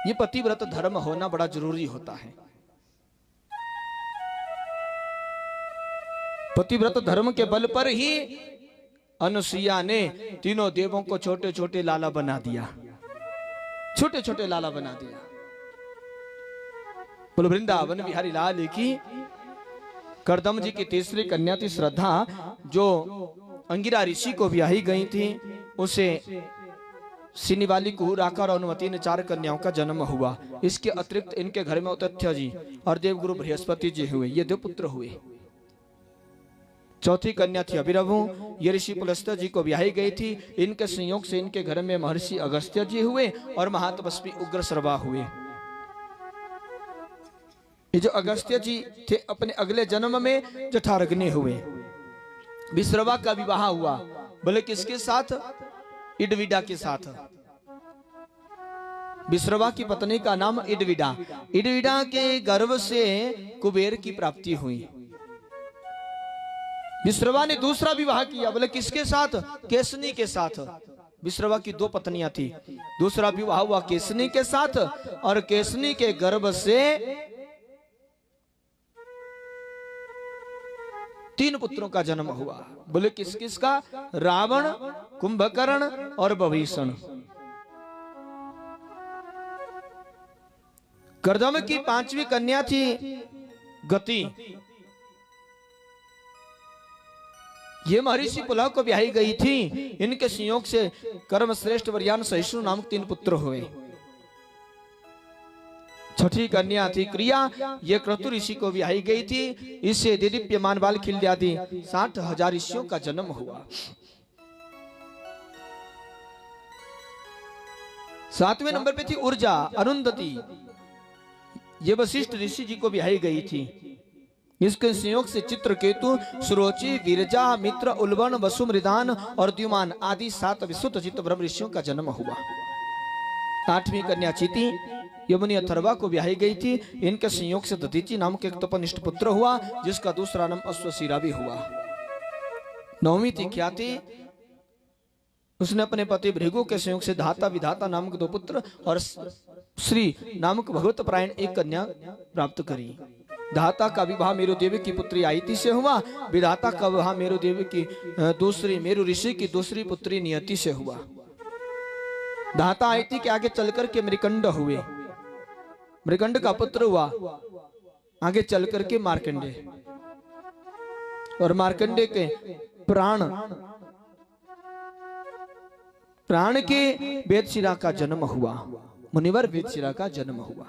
A: ये पतिव्रत धर्म होना बड़ा जरूरी होता है। पतिव्रत धर्म के बल पर ही अनुसुईया ने तीनों देवों को छोटे छोटे लाला बना दिया। छोटे छोटे लाला बना दिया। बोलो वृंदावन बिहारी लाल की। करदम जी की तीसरी कन्या थी श्रद्धा, जो अंगिरा ऋषि को ब्याही गई थी। उसे सिनीवाली कुहूर आकर और अनुमति ने 4 कन्याओं का जन्म हुआ। इसके अतिरिक्त इनके घर में उतथ्य जी और देवगुरु बृहस्पति जी हुए। ये 2 पुत्र हुए। चौथी कन्या थी अभिरवु। ये ऋषि पुलस्त्य जी को ब्याही गई थी। इनके संयोग से इनके घर में महर्षि अगस्त्य जी हुए और महातपस्वी उग्रश्रवा हुए। ये जो अगस्त्य जी थे अपने अगले जन्म में जठारग्नि हुए। विश्रवा का विवाह हुआ। बोले किसके साथ? इडविडा के साथ। विश्रवा की पत्नी का नाम इडविडा। इडविडा के गर्भ से कुबेर की प्राप्ति हुई। विश्रवा ने दूसरा विवाह किया। बोले किसके साथ? केसनी के साथ। विश्रवा की 2 पत्नियां थी। दूसरा विवाह हुआ केसनी के साथ और केसनी के गर्भ से 3 पुत्रों का जन्म हुआ। बोले किस किस का? रावण, कुंभकर्ण और विभीषण। करदम की 5वीं कन्या थी गति। ये महर्षि पुलह को ब्याही गई थी। इनके संयोग से कर्म श्रेष्ठ वरयान सहिष्णु नामक 3 पुत्र हुए। छठी कन्या थी क्रिया। ये क्रतु ऋषि को ब्याही गई थी। इससे दिव्यमान बाल खिल्यादि 60,000 ऋषियों का जन्म हुआ। 7वें नंबर पे थी ऊर्जा अरुंधति। ये वशिष्ठ ऋषि जी को ब्याही गई थी। इसके संयोग से चित्रकेतु, सुरोचि, विरजा, मित्र, उल्बन, वसु, मृदान और द्युमान आदि 7 विशुद्ध चित्त ब्रह्म ऋषियों का जन्म हुआ। 8वीं कन्या चिति यमुनी अथर्वा को ब्याही गई थी। इनके संयोग से दधीचि नाम के एक तपनिष्ठ पुत्र हुआ, जिसका दूसरा नाम अश्वशिरा भी हुआ। 9वीं थी ख्याति। उसने अपने पति भृगु के संयोग से धाता विधाता नामक 2 पुत्र और श्री नामक भगवत परायण एक कन्या प्राप्त करी। धाता का विवाह मेरु देवी की पुत्री आयति से हुआ। विधाता का विवाह मेरु देवी की मेरु ऋषि की दूसरी पुत्री नियति से हुआ। धाता आयति के आगे चलकर के मृकंड हुए। मृकंड का पुत्र हुआ आगे चलकर के मार्कंडे। और मार्कंडे के प्राण के वेदशिरा का जन्म हुआ। मुनिवर वेदशिरा का जन्म हुआ।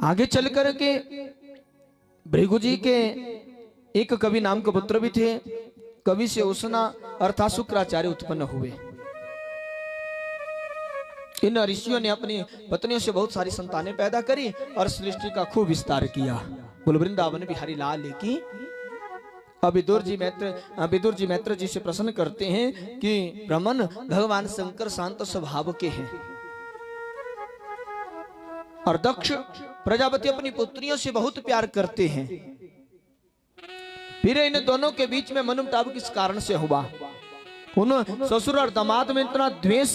A: आगे चल कर के भृगु जी के एक कवि नाम के पुत्र भी थे। कवि से उष्णा अर्थात शुक्राचार्य उत्पन्न हुए। इन ऋषियों ने अपनी पत्नियों से बहुत सारी संतानें पैदा करी और सृष्टि का खूब विस्तार किया। बोल वृंदावन बिहारी लाल की। अब विदुर जी मैत्र जी से प्रश्न करते हैं कि ब्राह्मण भगवान शंकर शांत स्वभाव के हैं और दक्ष प्रजापति अपनी पुत्रियों से बहुत प्यार करते हैं, फिर इन दोनों के बीच में मनमुटाव किस कारण से हुआ? उन ससुर और दामाद में इतना द्वेष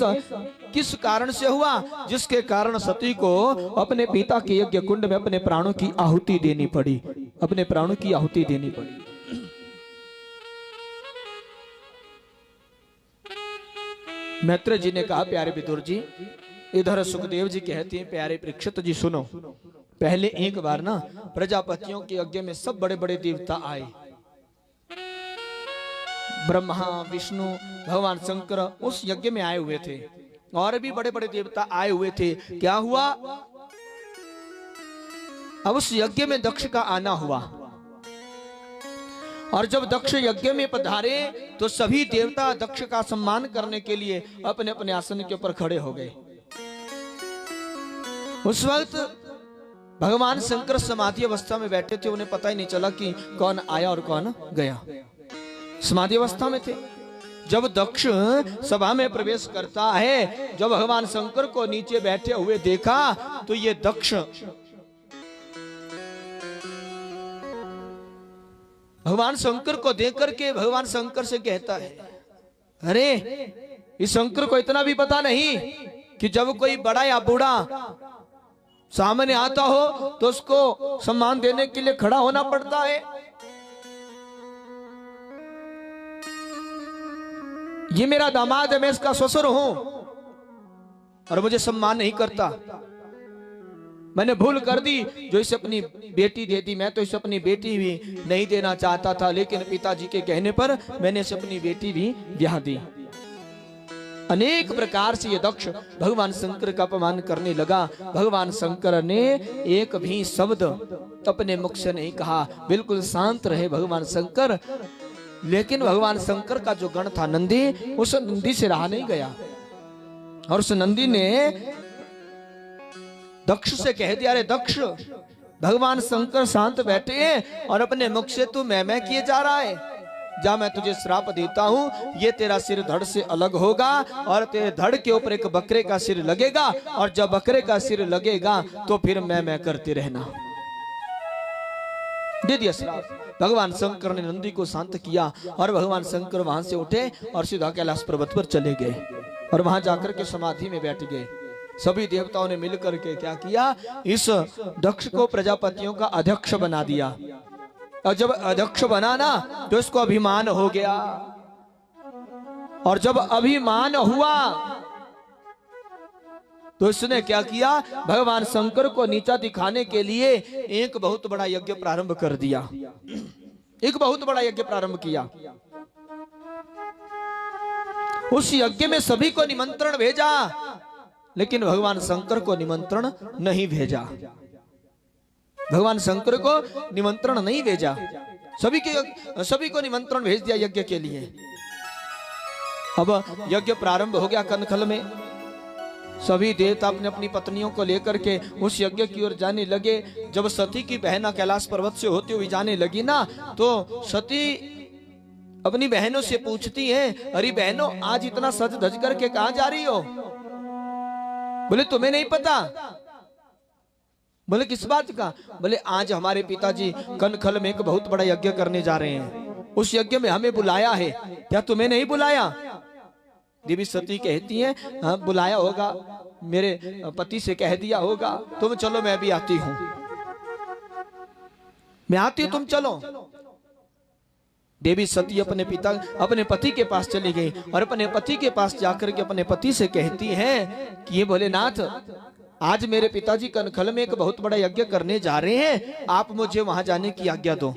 A: किस कारण से हुआ जिसके कारण सती को अपने पिता के यज्ञ कुंड में अपने प्राणों की आहुति देनी पड़ी, अपने प्राणों की आहुति देनी पड़ी। मैत्र जी ने कहा, प्यारे विदुर जी, इधर सुखदेव जी कहते हैं, प्यारे परीक्षित जी सुनो, पहले एक बार ना प्रजापतियों के यज्ञ में सब बड़े बड़े देवता आए, ब्रह्मा विष्णु भगवान शंकर उस यज्ञ में आए हुए थे और भी बड़े बड़े देवता आए हुए थे। क्या हुआ? अब उस यज्ञ में दक्ष का आना हुआ और जब दक्ष यज्ञ में पधारे तो सभी देवता दक्ष का सम्मान करने के लिए अपने अपने आसन के ऊपर खड़े हो गए। उस वक्त भगवान शंकर समाधि अवस्था में बैठे थे, उन्हें पता ही नहीं चला कि कौन आया और कौन गया। समाधि अवस्था में थे। जब दक्ष सभा में प्रवेश करता है, जब भगवान शंकर को नीचे बैठे हुए देखा तो ये दक्ष भगवान शंकर को देख करके भगवान शंकर से कहता है, अरे इस शंकर को इतना भी पता नहीं कि जब कोई बड़ा या बूढ़ा सामने आता हो तो उसको सम्मान देने के लिए खड़ा होना पड़ता है। ये मेरा दामाद है, मैं इसका ससुर हूं और मुझे सम्मान नहीं करता। मैंने भूल कर दी जो इसे अपनी बेटी दे दी। मैं तो इसे अपनी बेटी भी नहीं देना चाहता था, लेकिन पिताजी के कहने पर मैंने इसे अपनी बेटी भी ब्याह दी। अनेक प्रकार से ये दक्ष भगवान शंकर का अपमान करने लगा। भगवान शंकर ने एक भी शब्द अपने मुख से नहीं कहा, बिल्कुल शांत रहे भगवान शंकर। लेकिन भगवान शंकर का जो गण था नंदी, उस नंदी से रहा नहीं गया और उस नंदी ने दक्ष से कह दिया, अरे दक्ष, भगवान शंकर शांत बैठे हैं और अपने मुख से तू मैं किए जा रहा है। जा, मैं तुझे श्राप देता हूं, ये तेरा सिर धड़ से अलग होगा और तेरे धड़ के ऊपर एक बकरे का सिर लगेगा और जब बकरे का सिर लगेगा तो फिर मैं करते रहना। दे दिया श्राप। भगवान शंकर ने नंदी को शांत किया और भगवान शंकर वहां से उठे और सीधा कैलाश पर्वत पर चले गए और वहां जाकर के समाधि में बैठ गए। सभी देवताओं ने मिलकर के क्या किया, इस दक्ष को प्रजापतियों का अध्यक्ष बना दिया और जब अध्यक्ष बना ना तो इसको अभिमान हो गया और जब अभिमान हुआ तो इसने क्या किया, भगवान शंकर को नीचा दिखाने के लिए एक बहुत बड़ा यज्ञ प्रारंभ कर दिया। एक बहुत बड़ा यज्ञ प्रारंभ किया। उस यज्ञ में सभी को निमंत्रण भेजा, लेकिन भगवान शंकर को निमंत्रण नहीं भेजा। भगवान शंकर को निमंत्रण नहीं भेजा, सभी को निमंत्रण भेज दिया यज्ञ के लिए। अब यज्ञ प्रारंभ हो गया। कनखल में सभी देवता अपने अपनी पत्नियों को लेकर के उस यज्ञ की ओर जाने लगे। जब सती की बहना कैलाश पर्वत से होती हुई जाने लगी ना, तो सती अपनी बहनों से पूछती है, अरे बहनों, आज इतना सज धज करके कहां जा रही हो? बोले तुम्हें नहीं पता? बोले किस बात का? बोले आज हमारे पिताजी कनखल में एक बहुत बड़ा यज्ञ करने जा रहे हैं, उस यज्ञ में हमें बुलाया है, क्या तुम्हें नहीं बुलाया? देवी सती कहती है, हाँ बुलाया होगा, मेरे पति से कह दिया होगा, तुम चलो मैं भी आती हूं, मैं आती हूं, तुम चलो। देवी सती अपने पति के पास चली गई और अपने पति के पास जाकर के अपने पति से कहती है कि ये भोलेनाथ, आज मेरे पिताजी कनखल में एक बहुत बड़ा यज्ञ करने जा रहे हैं, आप मुझे वहां जाने की आज्ञा दो,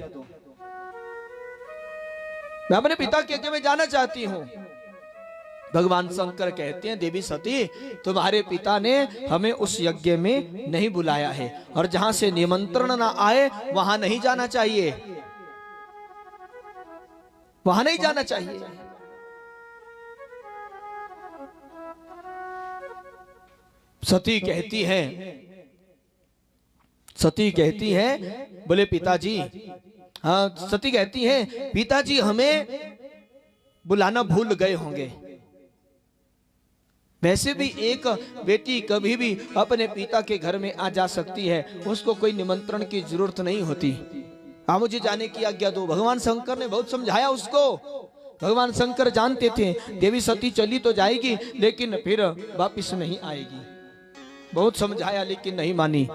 A: मैं अपने पिता के यज्ञ में जाना चाहती हूं। भगवान शंकर कहते हैं, देवी सती, तुम्हारे पिता ने हमें उस यज्ञ में नहीं बुलाया है और जहां से निमंत्रण ना आए वहां नहीं जाना चाहिए। वहां नहीं जाना चाहिए। सती कहती है बोले पिताजी, हाँ सती कहती है पिताजी हमें बुलाना भूल गए होंगे। वैसे भी एक बेटी कभी भी अपने पिता के घर में आ जा सकती है, उसको कोई निमंत्रण की जरूरत नहीं होती। आप मुझे जाने की आज्ञा दो। भगवान शंकर ने बहुत समझाया उसको। भगवान शंकर जानते थे देवी सती चली तो जाएगी लेकिन फिर वापिस नहीं आएगी। बहुत समझाया लेकिन नहीं मानी।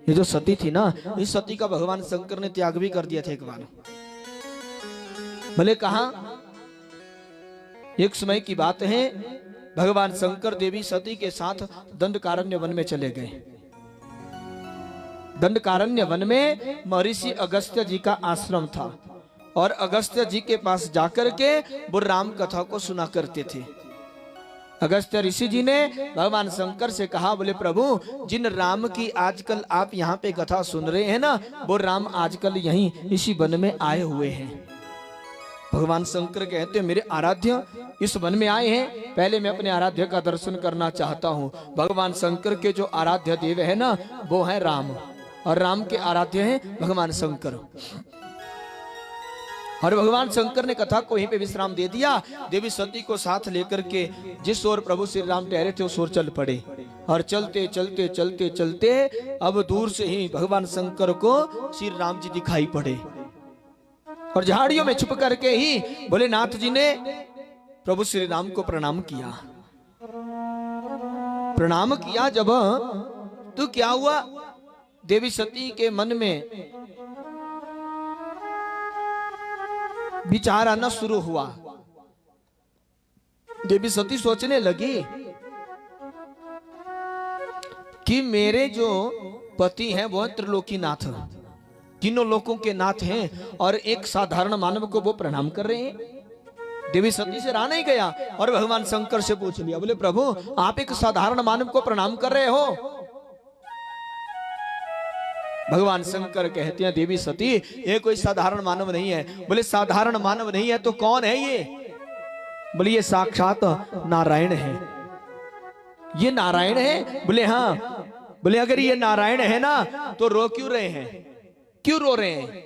A: ये जो सती थी ना, इस सती का भगवान शंकर ने त्याग भी कर दिया था एक बार। भले कहा एक समय की बात है, भगवान शंकर देवी सती के साथ दंडकारण्य वन में चले गए। दंडकारण्य वन में महर्षि अगस्त्य जी का आश्रम था और अगस्त्य जी के पास जाकर के वो राम कथा को सुना करते थे। अगस्त्य ऋषि जी ने भगवान शंकर से कहा, बोले प्रभु जिन राम की आजकल आप यहाँ पे कथा सुन रहे हैं ना, वो राम आजकल यहीं इसी वन में आए हुए हैं। भगवान शंकर कहते हैं मेरे आराध्य इस वन में आए हैं, पहले मैं अपने आराध्य का दर्शन करना चाहता हूँ। भगवान शंकर के जो आराध्य देव है ना, वो है राम, और राम के आराध्य हैं भगवान शंकर। और भगवान शंकर ने कथा को यहीं पे विश्राम दे दिया। देवी सती को साथ लेकर के जिस ओर प्रभु श्री राम ठहरे थे उस ओर चल पड़े। और चलते चलते चलते चलते अब दूर से ही भगवान शंकर को श्री राम जी दिखाई पड़े और झाड़ियों में छुप करके ही भोलेनाथ जी ने प्रभु श्री राम को प्रणाम किया। प्रणाम किया जब तो क्या हुआ, देवी सती के मन में विचार आना शुरू हुआ। देवी सती सोचने लगी कि मेरे जो पति हैं वो त्रिलोकीनाथ, तीनों लोकों के नाथ हैं, और एक साधारण मानव को वो प्रणाम कर रहे हैं। देवी सती से रहा नहीं गया और भगवान शंकर से पूछ लिया, बोले प्रभु आप एक साधारण मानव को प्रणाम कर रहे हो। भगवान शंकर कहते हैं देवी सती ये कोई साधारण मानव नहीं है। बोले साधारण मानव नहीं है तो कौन है ये? बोले ये साक्षात नारायण है। ये नारायण है? बोले हाँ। बोले अगर ये नारायण है ना तो रो क्यों रहे हैं, क्यों रो रहे हैं?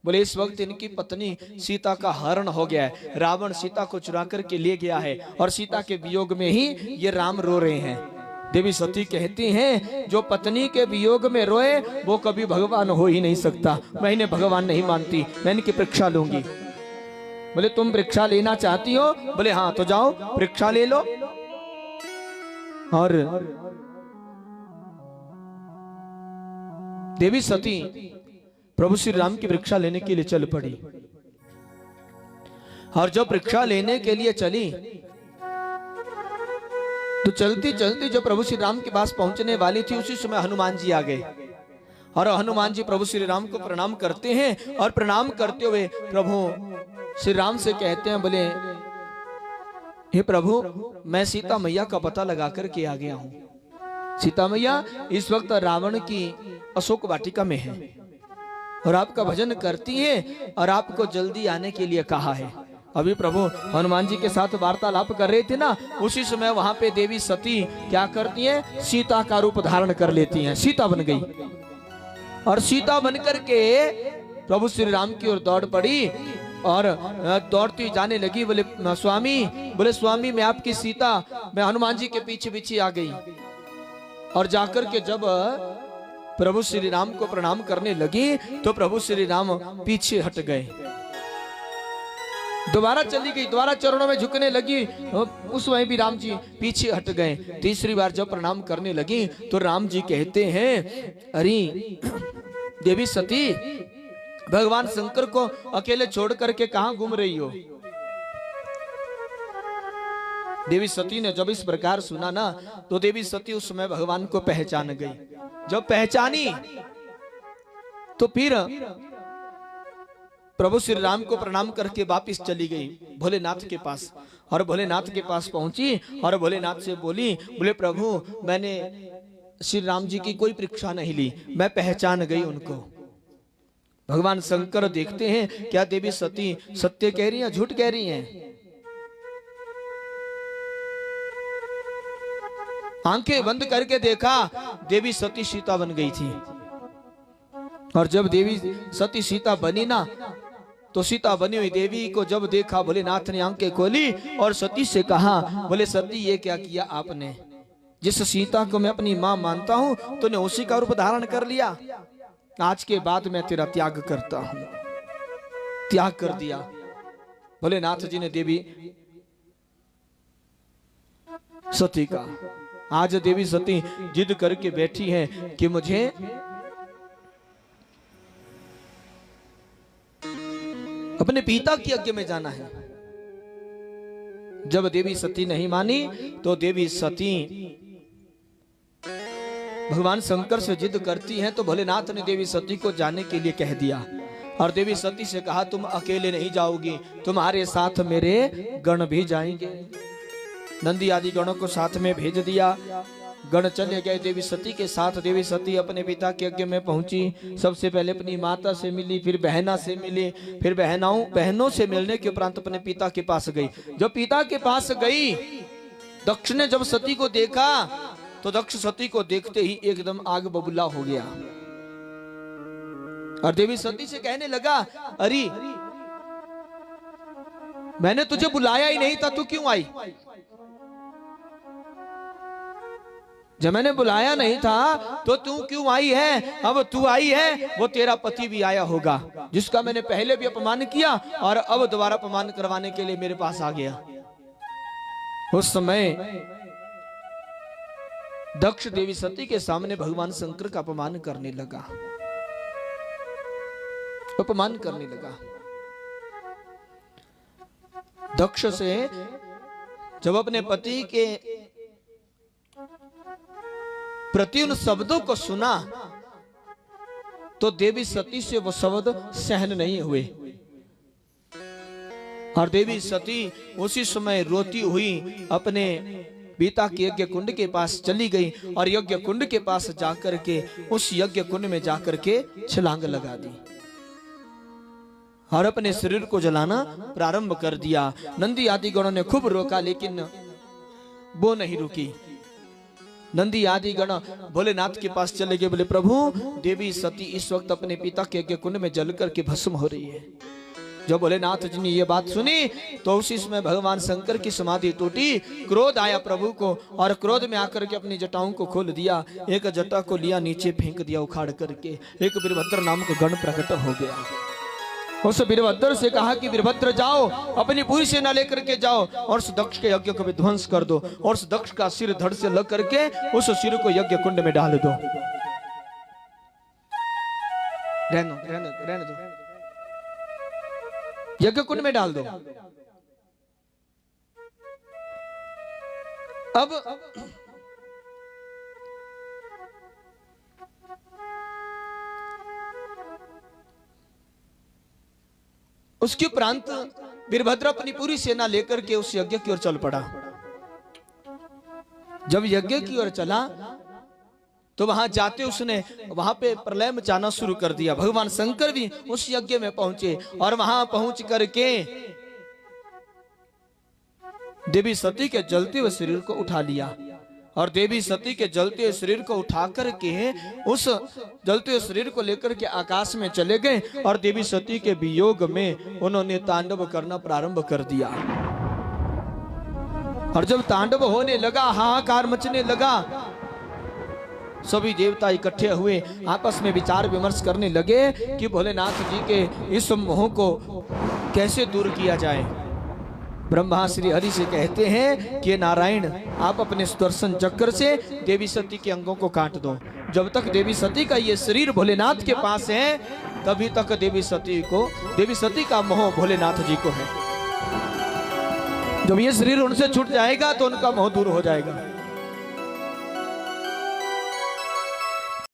A: बोले इस वक्त इनकी पत्नी सीता का हरण हो गया है, रावण सीता को चुरा करके ले गया है और सीता के वियोग में ही ये राम रो रहे हैं। देवी सती कहती हैं जो पत्नी के वियोग में रोए वो कभी भगवान हो ही नहीं सकता। मैं इन्हें भगवान नहीं मानती, मैं इनकी परीक्षा लूंगी। बोले तुम परीक्षा लेना चाहती हो? बोले हाँ तो जाओ परीक्षा ले लो। और देवी सती प्रभु श्री राम की परीक्षा लेने के लिए चल पड़ी। और जब परीक्षा लेने के लिए चली तो चलती चलती जब प्रभु श्री राम के पास पहुंचने वाली थी उसी समय हनुमान जी आ गए। और हनुमान जी प्रभु श्री राम को प्रणाम करते हैं और प्रणाम करते हुए प्रभु श्री राम से कहते हैं, बोले हे प्रभु मैं सीता मैया का पता लगा करके आ गया हूं। सीता मैया इस वक्त रावण की अशोक वाटिका में है और आपका भजन करती है और आपको जल्दी आने के लिए कहा है। अभी प्रभु हनुमान जी के साथ वार्तालाप कर रहे थे ना, उसी समय वहां पे देवी सती क्या करती हैं, सीता का रूप धारण कर लेती हैं, सीता बन गई। और सीता बनकर के प्रभु श्री राम की ओर दौड़ पड़ी और दौड़ती जाने लगी। बोले स्वामी, बोले स्वामी मैं आपकी सीता, मैं हनुमान जी के पीछे पीछे आ गई। और जाकर के जब प्रभु श्री राम को प्रणाम करने लगी तो प्रभु श्री राम पीछे हट गए। दोबारा चली गई, दोबारा चरणों में झुकने लगी, उस वहीं भी राम जी पीछे हट गए। तीसरी बार जब प्रणाम करने लगी तो राम जी कहते हैं, अरे देवी सती भगवान शंकर को अकेले छोड़ करके कहां घूम रही हो? देवी सती ने जब इस प्रकार सुना ना तो देवी सती उस समय भगवान को पहचान गई। जब पहचानी तो फिर प्रभु श्री राम को प्रणाम करके वापिस चली गई भोलेनाथ के पास। और भोलेनाथ के पास पहुंची और भोलेनाथ से बोली, बोले प्रभु मैंने श्री राम जी की कोई परीक्षा नहीं ली, मैं पहचान गई उनको। भगवान शंकर देखते हैं क्या देवी सती सत्य कह रही हैं झूठ कह रही हैं। आंखें बंद करके देखा, देवी सती सीता बन गई थी। और जब देवी सती सीता बनी ना, तो सीता बनी हुई देवी को जब देखा, भोलेनाथ ने आंखें खोली और सती से कहा, बोले सती ये क्या किया आपने? जिस सीता को मैं अपनी मां मानता हूं तूने उसी का रूप धारण कर लिया। आज के बाद मैं तेरा त्याग करता हूं। त्याग कर दिया। भोलेनाथ जी ने देवी सती का। आज देवी सती जिद करके बैठी है कि मुझे अपने पिता की यज्ञ में जाना है। जब देवी सती नहीं मानी तो देवी सती भगवान शंकर से जिद करती हैं, तो भोलेनाथ ने देवी सती को जाने के लिए कह दिया। और देवी सती से कहा तुम अकेले नहीं जाओगी, तुम्हारे साथ मेरे गण भी जाएंगे। नंदी आदि गणों को साथ में भेज दिया। गण चले गए देवी सती के साथ। देवी सती अपने पिता के यज्ञ में पहुंची। सबसे पहले अपनी माता से मिली, फिर बहना से मिली, फिर बहनों से मिलने के उपरांत अपने पिता के पास गई। जब पिता के पास गई, दक्ष ने जब सती को देखा तो दक्ष सती को देखते ही एकदम आग बबूला हो गया। और देवी सती से कहने लगा, अरे मैंने तुझे बुलाया ही नहीं था, तू क्यों आई? जब मैंने बुलाया नहीं था तो तू क्यों आई है? अब तू आई है, वो तेरा पति भी आया होगा, जिसका मैंने पहले भी अपमान किया और अब दोबारा अपमान करवाने के लिए मेरे पास आ गया। उस समय दक्ष देवी सती के सामने भगवान शंकर का अपमान करने लगा। अपमान करने लगा। दक्ष से जब अपने पति के प्रति उन शब्दों को सुना तो देवी सती से वो शब्द सहन नहीं हुए। और देवी सती उसी समय रोती हुई अपने पिता के यज्ञ कुंड के पास चली गई और यज्ञ कुंड के पास जाकर के उस यज्ञ कुंड में जाकर के छलांग लगा दी और अपने शरीर को जलाना प्रारंभ कर दिया। नंदी आदि गणों ने खूब रोका, लेकिन वो नहीं रुकी। नंदी आदि गण भोलेनाथ के पास चले गए। बोले प्रभु, देवी सती इस वक्त अपने पिता के यज्ञ कुंड में जल करके भस्म हो रही है। जब भोलेनाथ जी ने ये बात सुनी तो उसी समय भगवान शंकर की समाधि टूटी। क्रोध आया प्रभु को और क्रोध में आकर के अपनी जटाओं को खोल दिया। एक जटा को लिया, नीचे फेंक दिया उखाड़ करके। एक वीरभद्र नाम का गण प्रकट हो गया। उस वीरभद्र से कहा कि वीरभद्र जाओ, अपनी पूरी सेना लेकर के जाओ और उस दक्ष के यज्ञ को विध्वंस कर दो और उस दक्ष का सिर धड़ से लग करके उस सिर को यज्ञ कुंड में डाल दो। रहने दो, यज्ञ कुंड में डाल दो। अब उसके उपरांत वीरभद्र अपनी पूरी सेना लेकर के उस यज्ञ की ओर चल पड़ा। जब यज्ञ की ओर चला तो वहां जाते उसने वहां पे प्रलय मचाना शुरू कर दिया। भगवान शंकर भी उस यज्ञ में पहुंचे और वहां पहुंच करके देवी सती के जलते हुए शरीर को उठा लिया और देवी सती के जलते हुए शरीर को उठा करके उस जलते हुए शरीर को लेकर के आकाश में चले गए और देवी सती के वियोग में उन्होंने तांडव करना प्रारंभ कर दिया। और जब तांडव होने लगा, हाहाकार मचने लगा, सभी देवता इकट्ठे हुए आपस में विचार विमर्श करने लगे कि भोलेनाथ जी के इस मोह को कैसे दूर किया जाए। ब्रह्मा श्री हरि से कहते हैं कि नारायण, आप अपने सुदर्शन चक्र से देवी सती के अंगों को काट दो। जब तक देवी सती का ये शरीर भोलेनाथ के पास है तभी तक देवी सती का मोह भोलेनाथ जी को है। जब ये शरीर उनसे छूट जाएगा तो उनका मोह दूर हो जाएगा।